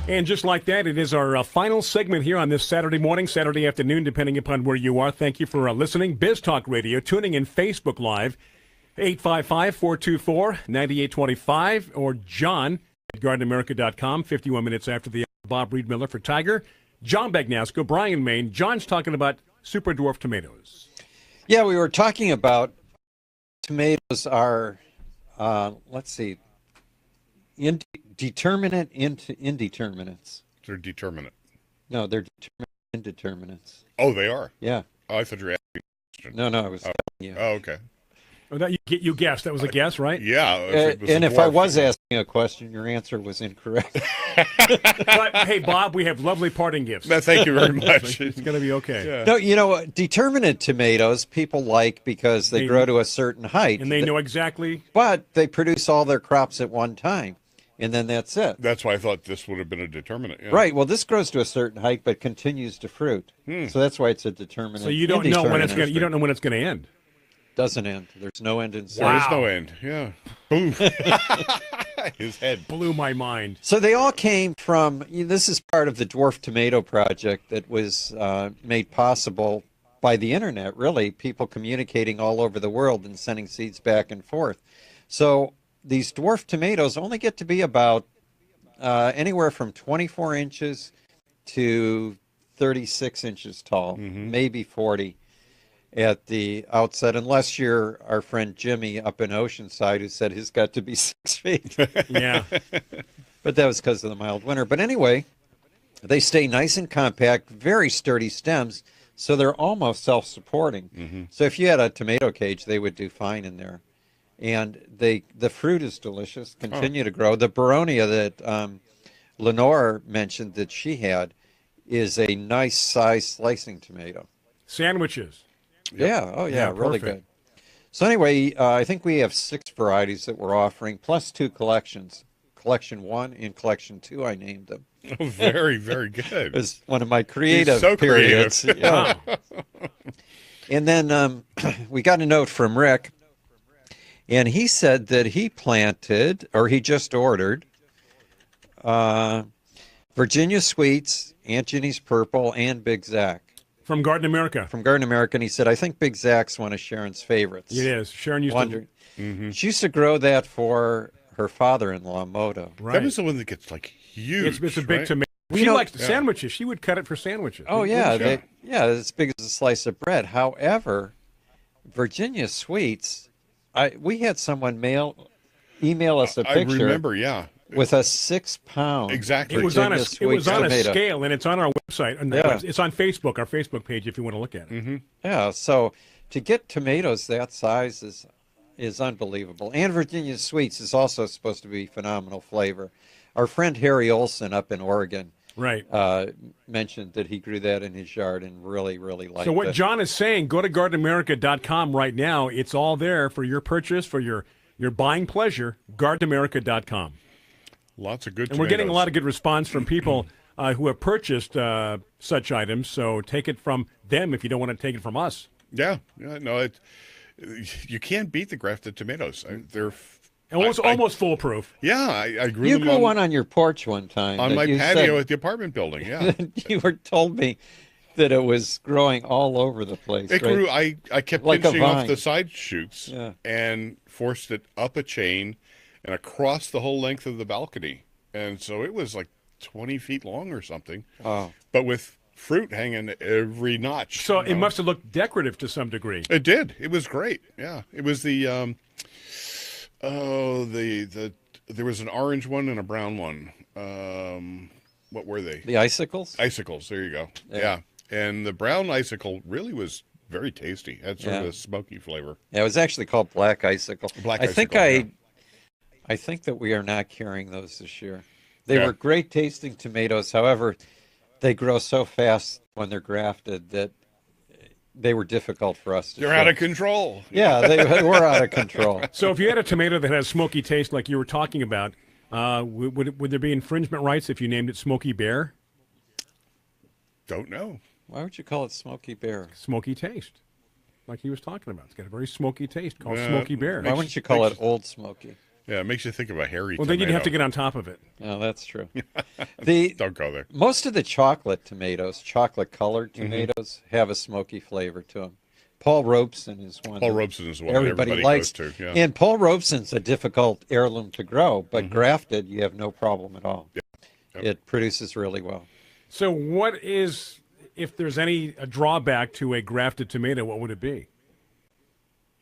And just like that, it is our final segment here on this Saturday morning, Saturday afternoon, depending upon where you are. Thank you for listening. Biz Talk Radio, tuning in Facebook Live. 855-424-9825 or John at gardenamerica.com. 51 minutes after the Bob Reed Miller for Tiger. John Bagnasco, Bryan, Maine. John's talking about super dwarf tomatoes. Yeah, we were talking about tomatoes are, let's see, determinate into indeterminates. They're determinate. No, they're determinate indeterminates. Oh, they are? Yeah. Oh, I thought you were asking a question. No, I was telling you. Oh, okay. Oh, that you guessed. That was a guess, right? Yeah. If I was asking a question, your answer was incorrect. But, hey, Bob, we have lovely parting gifts. No, thank you very much. It's going to be okay. Yeah. No, you know, determinate tomatoes people like because they grow to a certain height. And they know exactly. But they produce all their crops at one time, and then that's it. That's why I thought this would have been a determinant. Yeah. Right. Well, this grows to a certain height but continues to fruit. So that's why it's a determinant. So you don't know when it's going. You don't know when it's going to end. Doesn't end. There's no end in sight. There is no end. Yeah. Boom. His head blew my mind. So they all came from. This is part of the dwarf tomato project that was made possible by the internet. Really, people communicating all over the world and sending seeds back and forth. So these dwarf tomatoes only get to be about anywhere from 24 inches to 36 inches tall, maybe 40 at the outset, unless you're our friend Jimmy up in Oceanside, who said he's got to be 6 feet. Yeah. But that was because of the mild winter. But anyway, they stay nice and compact, very sturdy stems, so they're almost self-supporting. So if you had a tomato cage, they would do fine in there. And the fruit is delicious, continue to grow. The Baronia that Lenore mentioned that she had is a nice size slicing tomato. Sandwiches. Yeah, oh yeah, really perfect. good. So anyway, I think we have 6 varieties that we're offering, plus 2 collections. Collection 1 and Collection 2, I named them. Oh, very, very good. It was one of my creative so periods. Creative. Yeah. And then we got a note from Rick, and he said that he planted, or he just ordered, Virginia Sweets, Aunt Ginny's Purple, and Big Zack. From Garden America. From Garden America, and he said, I think Big Zack's one of Sharon's favorites. It is. Sharon used to. She used to grow that for her father-in-law, Moto. Right. That was the one that gets like huge. It's a big right? tomato. She likes sandwiches. She would cut it for sandwiches. Oh, yeah. As big as a slice of bread. However, Virginia Sweets, we had someone email us a picture. I remember, yeah. With a 6-pound. Exactly. It was on a tomato. scale, and it's on our website. And it's on Facebook, our Facebook page, if you want to look at it. Yeah, so to get tomatoes that size is unbelievable. And Virginia Sweets is also supposed to be phenomenal flavor. Our friend Harry Olson up in Oregon mentioned that he grew that in his yard and really, really liked it. So what John is saying, go to gardenamerica.com right now. It's all there for your purchase, for your buying pleasure, gardenamerica.com. Lots of good tomatoes. And we're getting a lot of good response from people who have purchased such items, so take it from them if you don't want to take it from us. Yeah. No, you can't beat the grafted tomatoes. They're almost foolproof. Yeah, I grew You them grew one on your porch one time. on my patio at the apartment building, yeah. You told me that it was growing all over the place. It grew. I kept like pinching off the side shoots and forced it up a chain and across the whole length of the balcony. And so it was like 20 feet long or something. Oh. But with fruit hanging every notch. So it must have looked decorative to some degree. It did. It was great. Yeah. It was the there was an orange one and a brown one. What were they? The icicles? Icicles. There you go. Yeah. And the brown icicle really was very tasty. Had sort of a smoky flavor. Yeah, it was actually called black icicle. I think that we are not carrying those this year. They were great tasting tomatoes. However, they grow so fast when they're grafted that they were difficult for us to They're ship. out of control. Yeah, they were out of control. So if you had a tomato that has smoky taste like you were talking about, would there be infringement rights if you named it Smoky Bear? Don't know. Why would you call it Smoky Bear? Smoky taste, like he was talking about. It's got a very smoky taste called Smoky Bear. Why wouldn't you call it Old Smoky? Yeah, it makes you think of a hairy Well, tomato. then you'd have to get on top of it. Oh, that's true. Don't go there. Most of the chocolate tomatoes, chocolate-colored tomatoes, have a smoky flavor to them. Paul Robeson is one. Paul Robeson is one everybody that everybody likes. goes to. Yeah. And Paul Robeson's a difficult heirloom to grow, but grafted, you have no problem at all. Yeah. Yep. It produces really well. So what is, if there's any drawback to a grafted tomato, what would it be?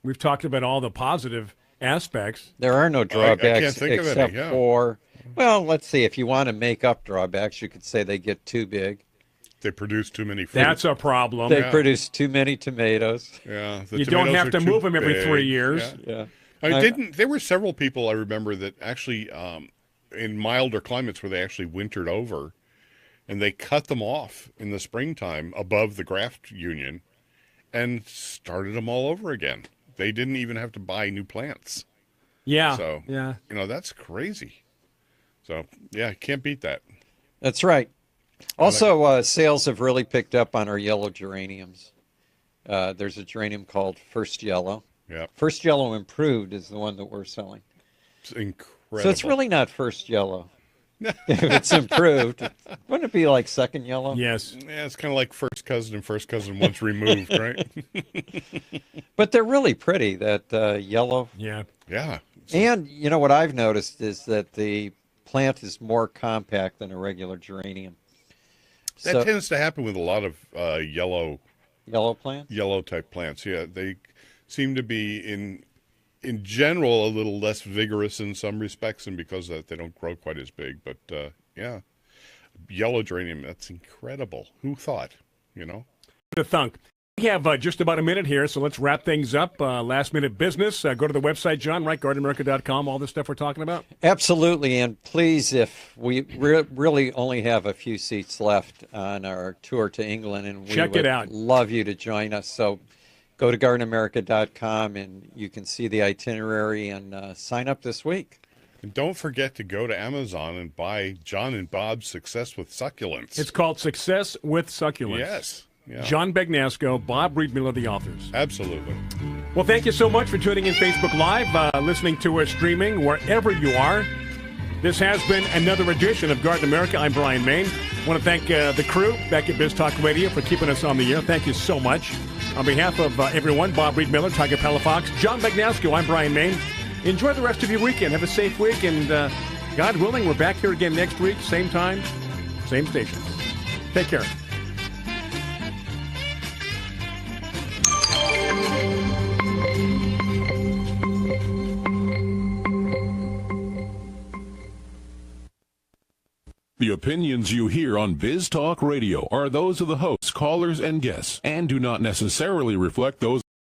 We've talked about all the positive aspects. There are no drawbacks I can't think of any, for, well, let's see, if you want to make up drawbacks, you could say they get too big. They produce too many fruit. That's a problem. They produce too many tomatoes. Yeah, you don't have to move them every 3 years. Yeah. There were several people I remember that actually, in milder climates where they actually wintered over, and they cut them off in the springtime above the graft union and started them all over again. They didn't even have to buy new plants. Yeah. So, yeah. That's crazy. So, yeah, can't beat that. That's right. Also, sales have really picked up on our yellow geraniums. There's a geranium called First Yellow. Yep. First Yellow Improved is the one that we're selling. It's incredible. So it's really not First Yellow. If it's improved, wouldn't it be like Second Yellow? Yes. Yeah, it's kind of like first cousin and first cousin once removed, right? But they're really pretty, that yellow. Yeah. Yeah. And, what I've noticed is that the plant is more compact than a regular geranium. That tends to happen with a lot of yellow plants? Yellow type plants, yeah. They seem to be, in general, a little less vigorous in some respects, and because of that, they don't grow quite as big. But, yeah, yellow geranium, that's incredible. Who thought, The thunk. We have just about a minute here, so let's wrap things up. Last minute business. Go to the website, John, right? GardenAmerica.com, all this stuff we're talking about. Absolutely. And please, if we really only have a few seats left on our tour to England, and we would love you to join us. So go to GardenAmerica.com and you can see the itinerary and sign up this week. And don't forget to go to Amazon and buy John and Bob's Success with Succulents. It's called Success with Succulents. Yes. Yeah. John Bagnasco, Bob Riedmiller, the authors. Absolutely. Well, thank you so much for tuning in Facebook Live, listening to us streaming wherever you are. This has been another edition of Garden America. I'm Bryan Main. I want to thank the crew back at Biz Talk Radio for keeping us on the air. Thank you so much. On behalf of everyone, Bob Riedmiller, Tiger Palafox, John Bagnasco, I'm Bryan Main. Enjoy the rest of your weekend. Have a safe week, and God willing, we're back here again next week, same time, same station. Take care. The opinions you hear on Biz Talk Radio are those of the hosts, callers, and guests, and do not necessarily reflect those